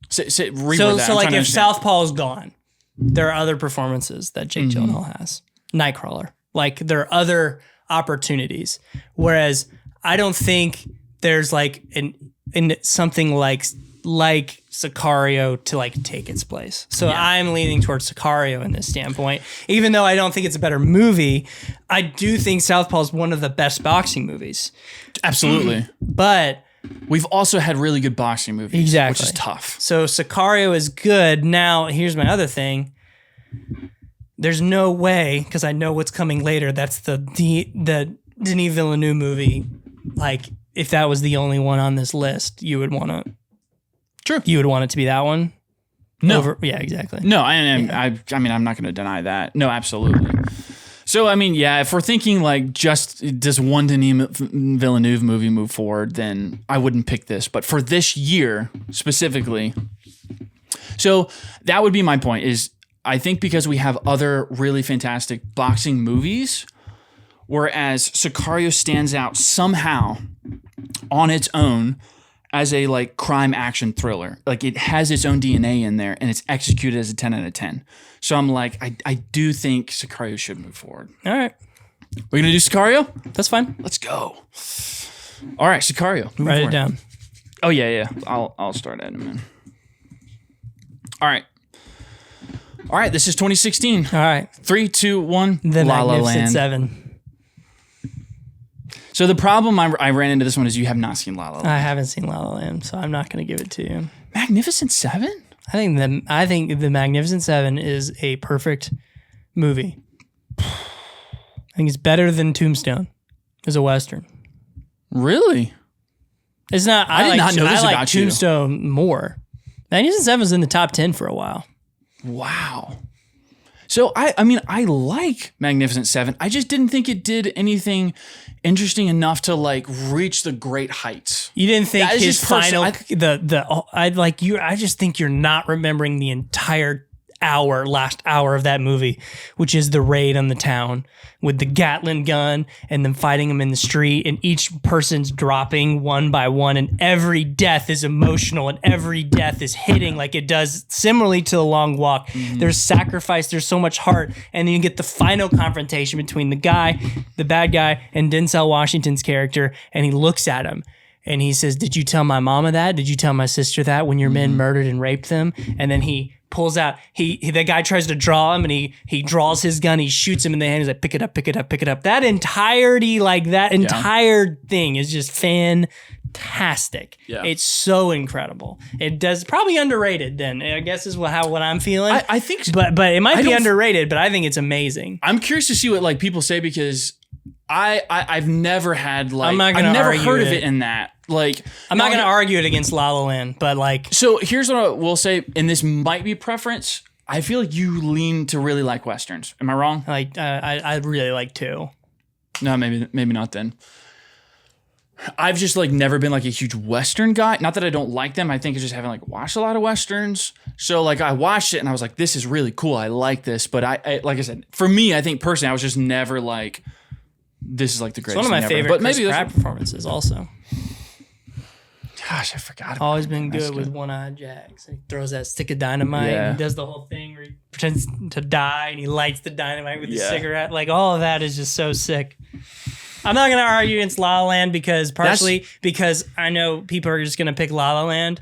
So like if Southpaw is gone, there are other performances that Jake Gyllenhaal has. Nightcrawler. Like, there are other opportunities. Whereas I don't think there's like in something like Sicario to like take its place. So I'm leaning towards Sicario in this standpoint. Even though I don't think it's a better movie, I do think Southpaw is one of the best boxing movies. Absolutely. But we've also had really good boxing movies, exactly, which is tough. So Sicario is good. Now, here's my other thing. There's no way, because I know what's coming later, that's the Denis Villeneuve movie. Like, if that was the only one on this list, you would want to. True. You would want it to be that one. No. Yeah, exactly. No, I mean, I'm not going to deny that. No, absolutely. So, I mean, yeah, if we're thinking like just does one Denis Villeneuve movie move forward, then I wouldn't pick this. But for this year specifically, So that would be my point is I think because we have other really fantastic boxing movies, whereas Sicario stands out somehow on its own as a like crime action thriller. Like it has its own DNA in there and it's executed as a 10 out of 10. So I'm like, I do think Sicario should move forward. All right. We're going to do Sicario? That's fine. Let's go. All right, Sicario. Write it down. Oh, yeah. I'll start adding them in. All right, this is 2016. All right. 3, 2, 1. The La La Magnificent Land. Seven. So the problem I ran into this one is you have not seen La La Land. I haven't seen La La Land, so I'm not going to give it to you. Magnificent Seven? I think the Magnificent Seven is a perfect movie. I think it's better than Tombstone as a Western. Really? It's not. I did not know this I like about you. Tombstone more. Magnificent Seven was in the top 10 for a while. Wow. So I mean, I like Magnificent Seven. I just didn't think it did anything interesting enough to like reach the great heights. You didn't think his just personal. final I just think you're not remembering the entire last hour of that movie, which is the raid on the town with the Gatling gun and then fighting them in the street, and each person's dropping one by one, and every death is emotional and every death is hitting like it does similarly to The Long Walk. There's sacrifice, there's so much heart, and then you get the final confrontation between the bad guy, and Denzel Washington's character, and he looks at him and he says, "Did you tell my mama that? Did you tell my sister that when your men murdered and raped them?" And then he pulls out, the guy tries to draw him, and he draws his gun, he shoots him in the hand, he's like, pick it up, pick it up, pick it up. That entirety, like that entire thing is just fantastic. Yeah. It's so incredible. It does, probably underrated then, I guess is what I'm feeling. I think so. But it might be underrated, but I think it's amazing. I'm curious to see what like people say because I've never had like I've never heard of it in that. Like I'm not going to argue it against La La Land, but like. So here's what I will say, and this might be preference. I feel like you lean to really like Westerns. Am I wrong? Like I really like two. No, maybe not then. I've just like never been like a huge Western guy. Not that I don't like them. I think I just haven't like watched a lot of Westerns. So like I watched it and I was like, this is really cool. I like this. But I like I said, for me, I think personally, I was just never like, this is like the greatest It's one of my thing ever. favorite But Chris Pratt performances also. Gosh, I forgot about Always been that. good with One-Eyed Jacks. He throws that stick of dynamite. Yeah. And he does the whole thing where he pretends to die and he lights the dynamite with the cigarette. Like all of that is just so sick. I'm not going to argue against La La Land because because I know people are just going to pick La La Land.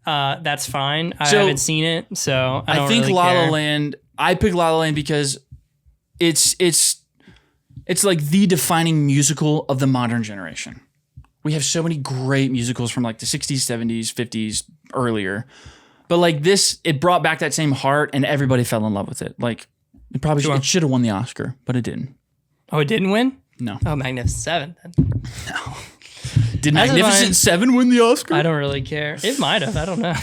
That's fine. I haven't seen it, so I don't think really La care. La Land. I pick La La Land because it's like the defining musical of the modern generation. We have so many great musicals from like the 60s, 70s, 50s, earlier. But like this, it brought back that same heart and everybody fell in love with it. Like it probably it should have won the Oscar, but it didn't. Oh, it didn't win? No. Oh, Magnificent Seven. No. Did Magnificent Seven win the Oscar? I don't really care. It might have. I don't know.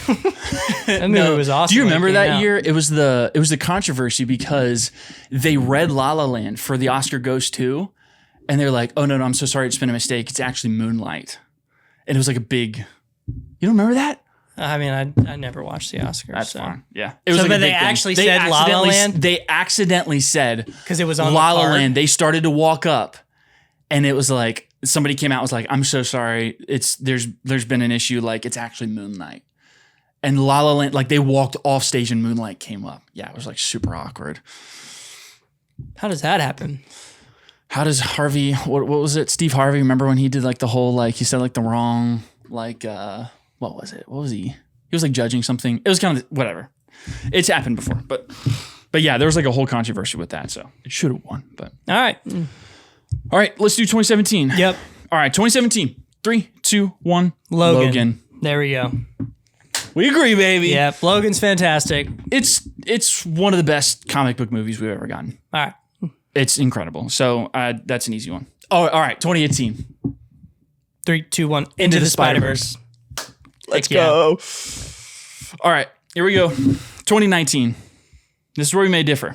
That movie was awesome. Do you remember that out. year? It was the controversy because they read La La Land for the Oscar Goes To, and they're like, "Oh no, I'm so sorry, it's been a mistake. It's actually Moonlight," and it was like a big. You don't remember that? I mean, I never watched the Oscars. That's so. fine. Yeah, it was So, like but a they big thing. actually said La La Land? They accidentally said Because it was on La the La card? Land. They started to walk up, and it was like somebody came out and was like, "I'm so sorry. There's been an issue. Like it's actually Moonlight." And La La Land, like they walked off stage and Moonlight came up. Yeah, it was like super awkward. How does that happen? How does Harvey? What was it? Steve Harvey. Remember when he did like the whole like he said like the wrong like what was it? What was he? He was like judging something. It was kind of whatever. It's happened before, but yeah, there was like a whole controversy with that. So it should have won. But All right. all right, let's do 2017. Yep. All right, 2017. 3, 2, 1. Logan. There we go. We agree, baby. Yep. Logan's fantastic. It's one of the best comic book movies we've ever gotten. All right. It's incredible. So that's an easy one. Oh, all right. 2018. 3, 2, 1. Into the Spider-Verse. Let's go. All right. Here we go. 2019. This is where we may differ.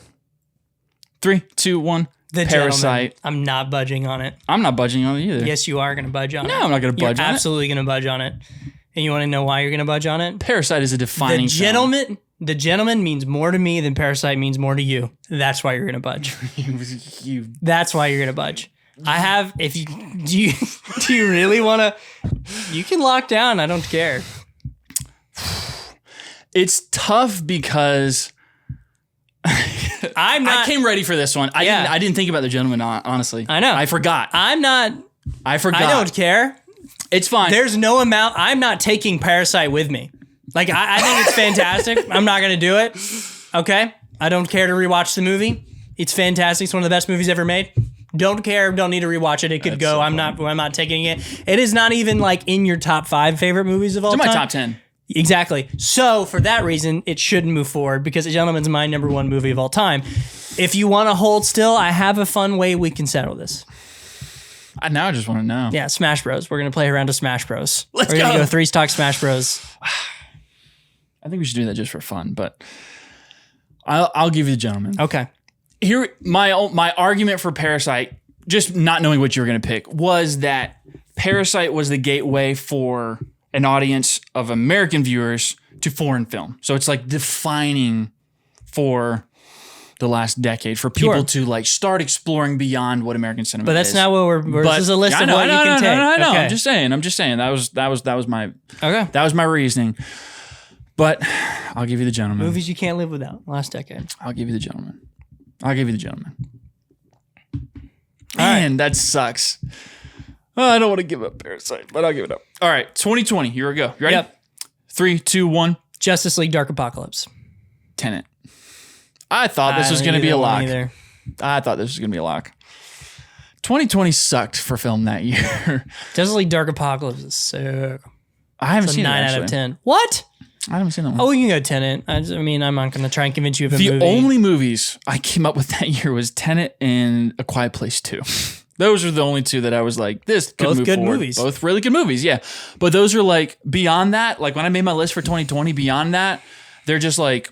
3, 2, 1. The Parasite. Gentleman. I'm not budging on it. I'm not budging on it either. Yes, you are going to budge on it. No, I'm not going to budge You're on it. absolutely going to budge on it. And you want to know why you're going to budge on it? Parasite is a defining The Gentleman The Gentleman means more to me than Parasite means more to you. That's why you're going to budge. That's why you're going to budge. I have, if you, do you really want to, you can lock down. I don't care. It's tough because I came ready for this one. I didn't think about The Gentleman, honestly. I know. I forgot. I forgot. I don't care. It's fine. There's no amount. I'm not taking Parasite with me. Like, I think it's fantastic. I'm not going to do it. Okay? I don't care to rewatch the movie. It's fantastic. It's one of the best movies ever made. Don't care. Don't need to rewatch it. It could go. So I'm not taking it. It is not even like in your top 5 favorite movies of all time. It's in my top 10. Exactly. So for that reason, it shouldn't move forward because The Gentleman's my number 1 movie of all time. If you want to hold still, I have a fun way we can settle this. Now I just want to know. Yeah, Smash Bros. We're going to play a round of Smash Bros. We're go. going to go 3-stock Smash Bros. I think we should do that just for fun, but I'll give you The Gentleman. Okay. Here, my argument for Parasite, just not knowing what you were going to pick, was that Parasite was the gateway for an audience of American viewers to foreign film. So it's like defining for the last decade for people to like start exploring beyond what American cinema is. But that's not what this is a list of what you can take. I know. Okay. I'm just saying. That was my Okay. That was my reasoning. But I'll give you The Gentleman. Movies you can't live without. Last decade. I'll give you The Gentleman. Man, that sucks. Oh, I don't want to give up Parasite, but I'll give it up. All right, 2020. Here we go. You ready? Yep. 3, 2, 1. Justice League Dark Apocalypse. Tenet. I thought this was going to be a lock. Either. I thought this was going to be a lock. 2020 sucked for film that year. Justice League Dark Apocalypse is sick. I haven't It's a seen 9 it, out of 10. What? I haven't seen that one. Oh, we can go Tenet. I mean, I'm not going to try and convince you of a The movie. only movies I came up with that year was Tenet and A Quiet Place 2. Those are the only 2 that I was like, this could Both move good forward. movies. Both really good movies, yeah. But those are like, beyond that, like when I made my list for 2020, beyond that, they're just like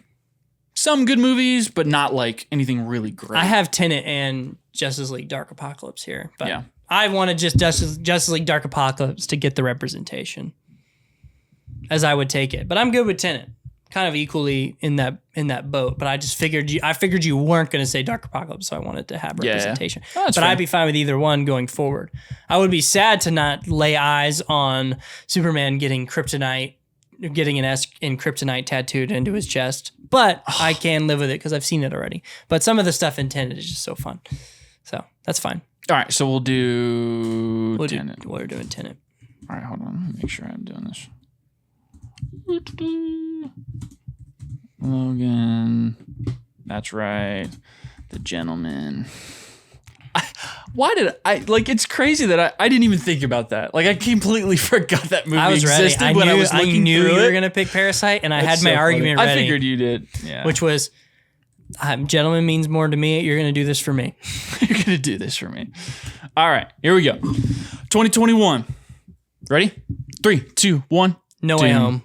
some good movies, but not like anything really great. I have Tenet and Justice League Dark Apocalypse here. But Yeah. I wanted just Justice League Dark Apocalypse to get the representation as I would take it. But I'm good with Tenet. Kind of equally in that boat, but I just figured you weren't going to say Dark Apocalypse, so I wanted to have representation. Oh, that's but fair. I'd be fine with either one going forward. I would be sad to not lay eyes on Superman getting kryptonite tattooed into his chest, but I can live with it because I've seen it already. But some of the stuff in Tenet is just so fun, so that's fine. All right, so we'll do Tenet. We're doing Tenet. All right, hold on. Let me make sure I'm doing this. Logan. That's right. The Gentleman. Why did I like? It's crazy that I didn't even think about that. Like I completely forgot that movie I was ready. existed when I was looking knew through you were it. going to pick Parasite, and I That's had my so argument funny. ready. I figured you did. Yeah. Which was, Gentleman means more to me. You're going to do this for me. You're going to do this for me. All right, here we go. 2021. Ready? 3, 2, 1. No Way Home.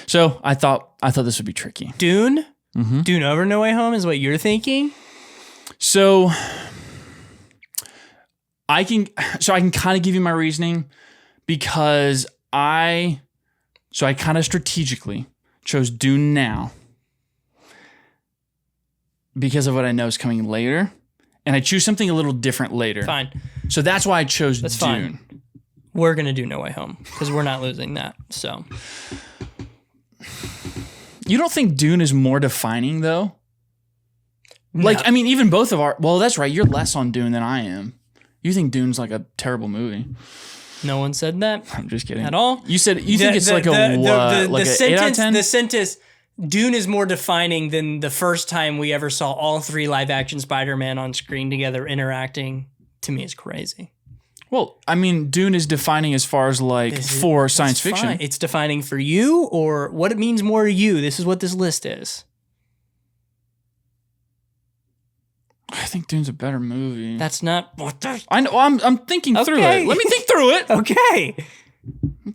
So I thought this would be tricky. Dune? Mm-hmm. Dune over No Way Home is what you're thinking? So I can kind of give you my reasoning because I kind of strategically chose Dune now because of what I know is coming later, and I choose something a little different later. Fine. So that's why I chose That's Dune. fine. We're going to do No Way Home because we're not losing that. So you don't think Dune is more defining though? Like, No. I mean, even both of our, well, that's right. You're less on Dune than I am. You think Dune's like a terrible movie. No one said that I'm just kidding. at all. You said, you think it's like a what? Like an 8 out of 10? The sentence, Dune is more defining than the first time we ever saw all 3 live action Spider-Man on screen together interacting, to me is crazy. Well, I mean, Dune is defining as far as like for science fiction. Fine. It's defining for you or what it means more to you. This is what this list is. I think Dune's a better movie. That's not what the... I know. I'm thinking through Okay. it. Let me think through it. Okay.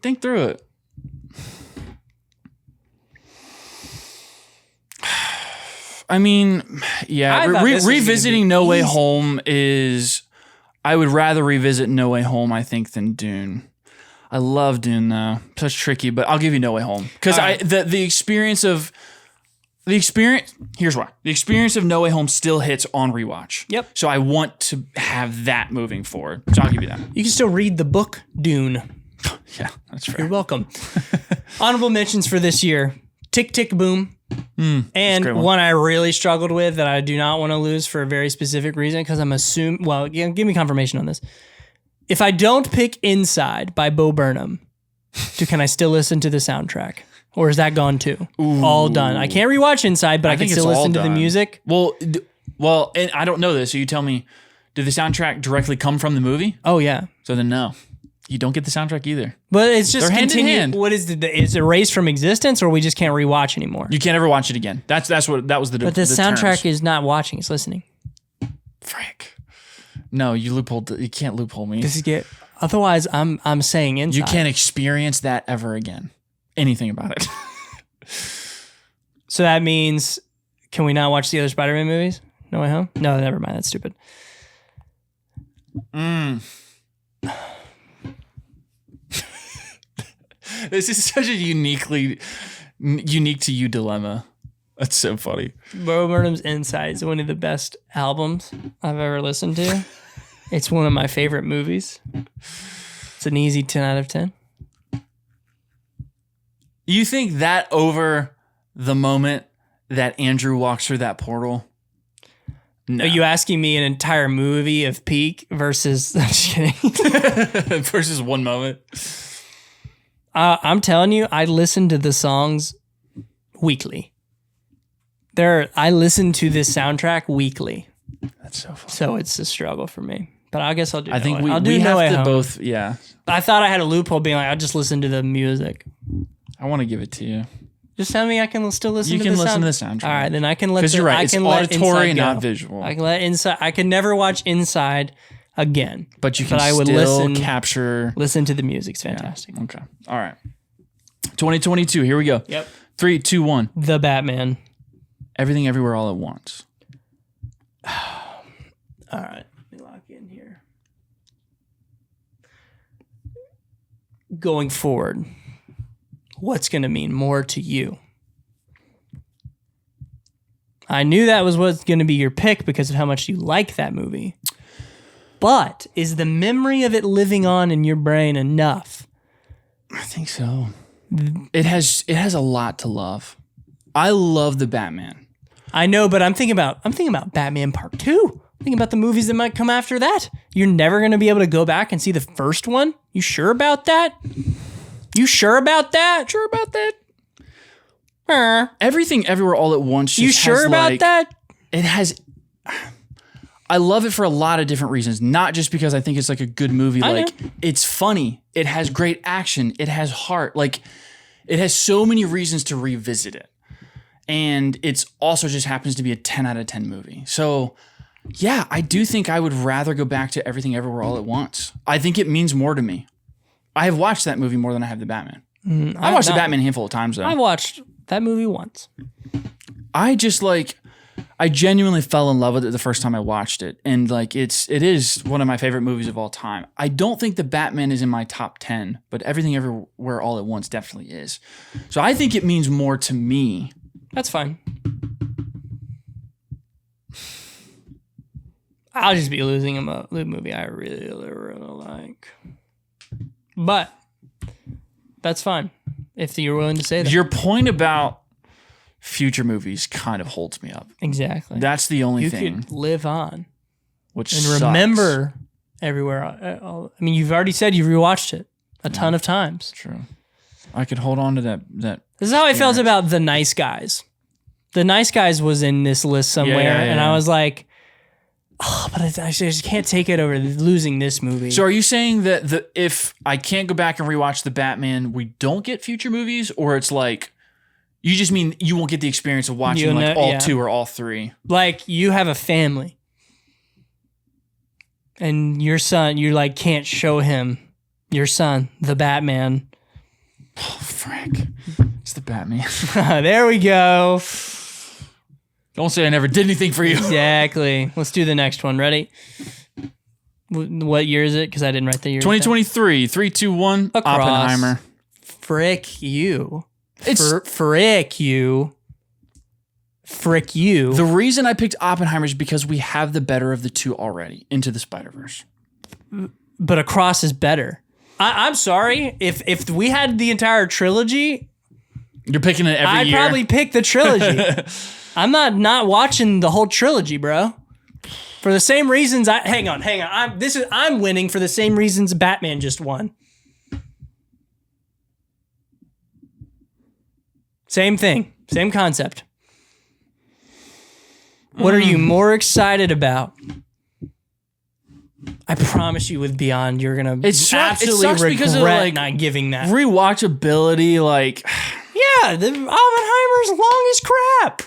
Think through it. I mean, yeah. I thought this was Revisiting gonna be No Way easy. Home is. I would rather revisit No Way Home, I think, than Dune. I love Dune though. Such tricky, but I'll give you No Way Home because All right. the experience of The experience, here's why. The experience of No Way Home still hits on rewatch. Yep. So I want to have that moving forward. So I'll give you that. You can still read the book Dune. Yeah, that's You're fair. welcome. Honorable mentions for this year: Tick Tick Boom, and great one. one I really struggled with that I do not want to lose for a very specific reason because I'm assuming. Well, give me confirmation on this. If I don't pick Inside by Bo Burnham, can I still listen to the soundtrack? Or is that gone too? All done. I can't rewatch Inside, but I can think still it's all listen to the done. music. Well, and I don't know this, so you tell me, did the soundtrack directly come from the movie? Oh yeah, So then no. You don't get the soundtrack either. but it's just They're hand in continue. hand. What is is it erased from existence, or we just can't rewatch anymore? You can't ever watch it again. That was the But the soundtrack is not watching; it's listening. Frick. No, you can't loophole me. This is get. Otherwise, I'm saying Inside. You can't experience that ever again. Anything about it. So that means, can we not watch the other Spider-Man movies? No Way Home? No, never mind. That's stupid. This is such a unique to you dilemma. That's so funny. Bo Burnham's Inside is one of the best albums I've ever listened to. It's one of my favorite movies. It's an easy 10 out of 10. You think that over the moment that Andrew walks through that portal? No. Are you asking me an entire movie of peak versus... I'm just kidding. Versus one moment? I'm telling you, I listen to the songs weekly. I listen to this soundtrack weekly. That's so funny. So it's a struggle for me. But I guess I'll do I think I'll do we No Way have to Home. both, yeah. I thought I had a loophole being like, I'll just listen to the music. I want to give it to you. Just tell me I can still listen You to can the listen sound. to the soundtrack. All right, then I can let Because you're right, it's auditory, not go. visual. I can let Inside. I can never watch Inside again. But you can I would still capture... Listen to the music. It's fantastic. Okay. All right. 2022, here we go. Yep. 3, 2, 1. The Batman. Everything Everywhere All at Once. All right. Let me lock in here. Going forward, what's going to mean more to you? I knew that was what's going to be your pick because of how much you like that movie. But is the memory of it living on in your brain enough? I think so. It has a lot to love. I love the Batman. I know, but I'm thinking about Batman Part 2. Thinking about the movies that might come after that. You're never going to be able to go back and see the first one? You sure about that? You sure about that? Sure about that? Everything Everywhere All at Once. You sure about that? It has. I love it for a lot of different reasons. Not just because I think it's like a good movie. I Like know. it's funny. It has great action. It has heart. Like it has so many reasons to revisit it. And it's also just happens to be a 10 out of 10 movie. So yeah, I do think I would rather go back to Everything Everywhere All at Once. I think it means more to me. I have watched that movie more than I have the Batman. I watched the Batman a handful of times though. I watched that movie once. I genuinely fell in love with it the first time I watched it. And like it is one of my favorite movies of all time. I don't think the Batman is in my top 10, but Everything Everywhere All at Once definitely is. So I think it means more to me. That's fine. I'll just be losing a movie I really, really like. But that's fine if you're willing to say that. Your point about future movies kind of holds me up. Exactly. That's the only you thing. could live on Which and sucks. remember everywhere. I mean, you've already said you've rewatched it a ton of times. True. I could hold on to that. This is how I felt about The Nice Guys. The Nice Guys was in this list somewhere, Yeah. and I was like, oh, but I just can't take it over losing this movie. So are you saying that if I can't go back and rewatch the Batman, we don't get future movies? Or it's like, you just mean you won't get the experience of watching all two or all three? Like, you have a family, and your son, you like can't show him your son, the Batman. Oh, frick. It's the Batman. There we go. Don't say I never did anything for you. Exactly. Let's do the next one. Ready? What year is it? Because I didn't write the year. 2023, 3, 2, 1, Across. Oppenheimer. Frick you. It's Frick you. Frick you. The reason I picked Oppenheimer is because we have the better of the two already, Into the Spider-Verse. But Across is better. I'm sorry. If we had the entire trilogy, You're picking it every year. I'd probably pick the trilogy. I'm not watching the whole trilogy, bro. For the same reasons hang on. I'm winning for the same reasons Batman just won. Same thing. Same concept. What are you more excited about? I promise you with Beyond, you're going to absolutely regret not giving that. Rewatchability, like... Yeah, the Oppenheimer's long as crap.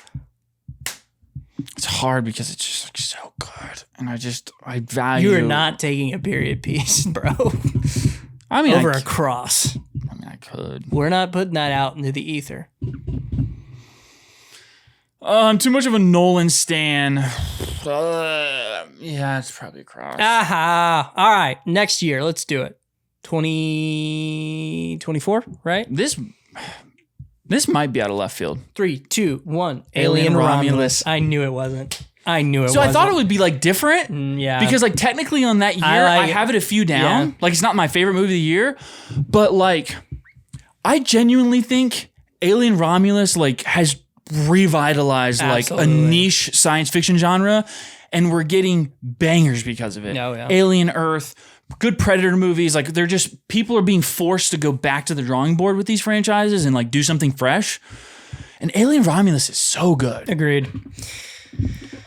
It's hard because it's just like so good. And I value... You are not taking a period piece, bro. I mean, over Across. I mean, I could. We're not putting that out into the ether. I'm too much of a Nolan stan. Yeah, it's probably Across. Aha. All right. Next year. Let's do it. 2024, right? This might be out of left field. 3, 2, 1. Alien Romulus. I knew it wasn't. So I thought it would be like different. Yeah. Because like technically on that year, I have it a few down. Yeah. Like it's not my favorite movie of the year. But like I genuinely think Alien Romulus like has revitalized like a niche science fiction genre. And we're getting bangers because of it. Oh, yeah. Alien Earth, good Predator movies. Like they're just, people are being forced to go back to the drawing board with these franchises and like do something fresh. And Alien Romulus is so good. Agreed.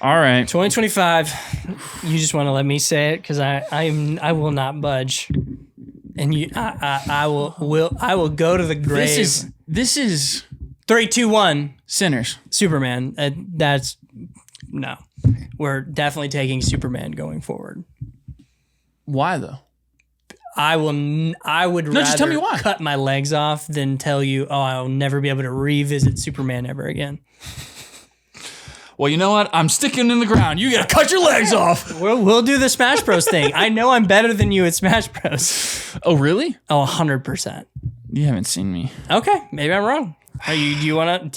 All right. 2025. You just want to let me say it because I will not budge. And I will go to the grave. This is 3, 2, 1. Sinners. Superman. No. We're definitely taking Superman going forward. Why though? I would rather just tell me why. Cut my legs off than tell you, I'll never be able to revisit Superman ever again. Well, you know what? I'm sticking in the ground. You gotta cut your legs off. We'll do the Smash Bros thing. I know I'm better than you at Smash Bros. Oh, really? Oh, 100%. You haven't seen me. Okay, maybe I'm wrong. Do you wanna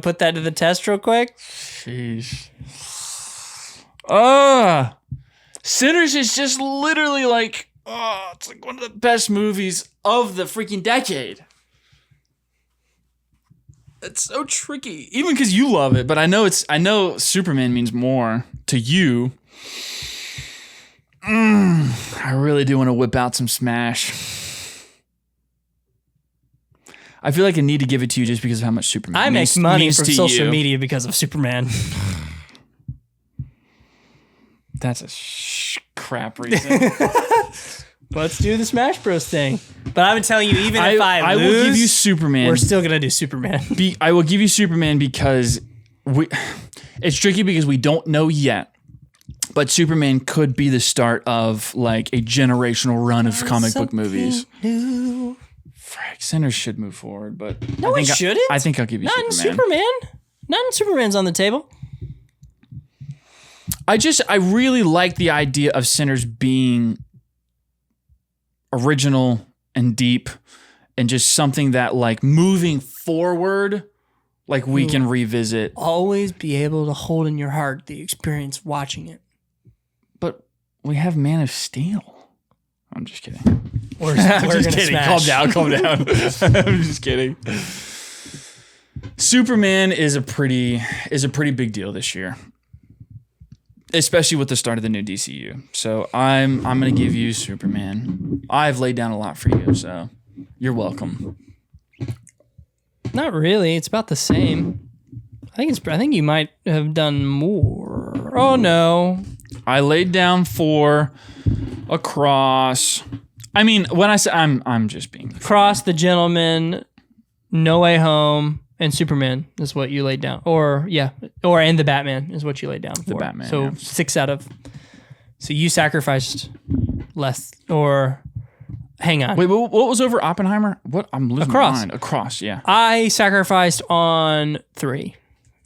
put that to the test real quick? Sheesh. Sinners is just literally like, it's like one of the best movies of the freaking decade. It's so tricky. Even because you love it, but I know Superman means more to you. I really do want to whip out some Smash. I feel like I need to give it to you just because of how much Superman means. I make money from to social you. media because of Superman. That's a crap reason. Let's do the Smash Bros thing. But I'm telling you, even if I lose, will give you Superman. We're still gonna do Superman. I will give you Superman because it's tricky because we don't know yet. But Superman could be the start of like a generational run of comic book movies. New. Frick, Sinners should move forward, but no, it shouldn't. I think I'll give you Not Superman. Not in Superman's on the table. I really like the idea of Sinners being original and deep and just something that like moving forward, like we can revisit. Always be able to hold in your heart the experience watching it. But we have Man of Steel. I'm just kidding. We're just kidding. Smash. Calm down. I'm just kidding. Superman is a pretty big deal this year. Especially with the start of the new DCU. So I'm going to give you Superman. I've laid down a lot for you, so you're welcome. Not really. It's about the same. I think you might have done more. Oh no. I laid down 4 Across. I mean, when I say I'm just being Cross, The Gentleman, No Way Home, and Superman is what you laid down. And The Batman is what you laid down for. The Batman. So yeah. 6 out of. So you sacrificed less, or hang on. Wait, what was over Oppenheimer? What? I'm losing Across. my mind. Across, yeah. I sacrificed on 3.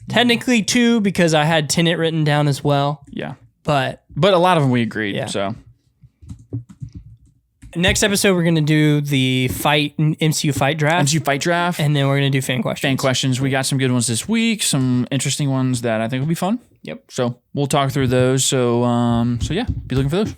Technically 2 because I had Tenet written down as well. Yeah. But a lot of them we agreed, Yeah. so. Next episode, we're going to do the MCU fight draft. MCU fight draft. And then we're going to do fan questions. Fan questions. We got some good ones this week. Some interesting ones that I think will be fun. Yep. So we'll talk through those. So yeah, be looking for those.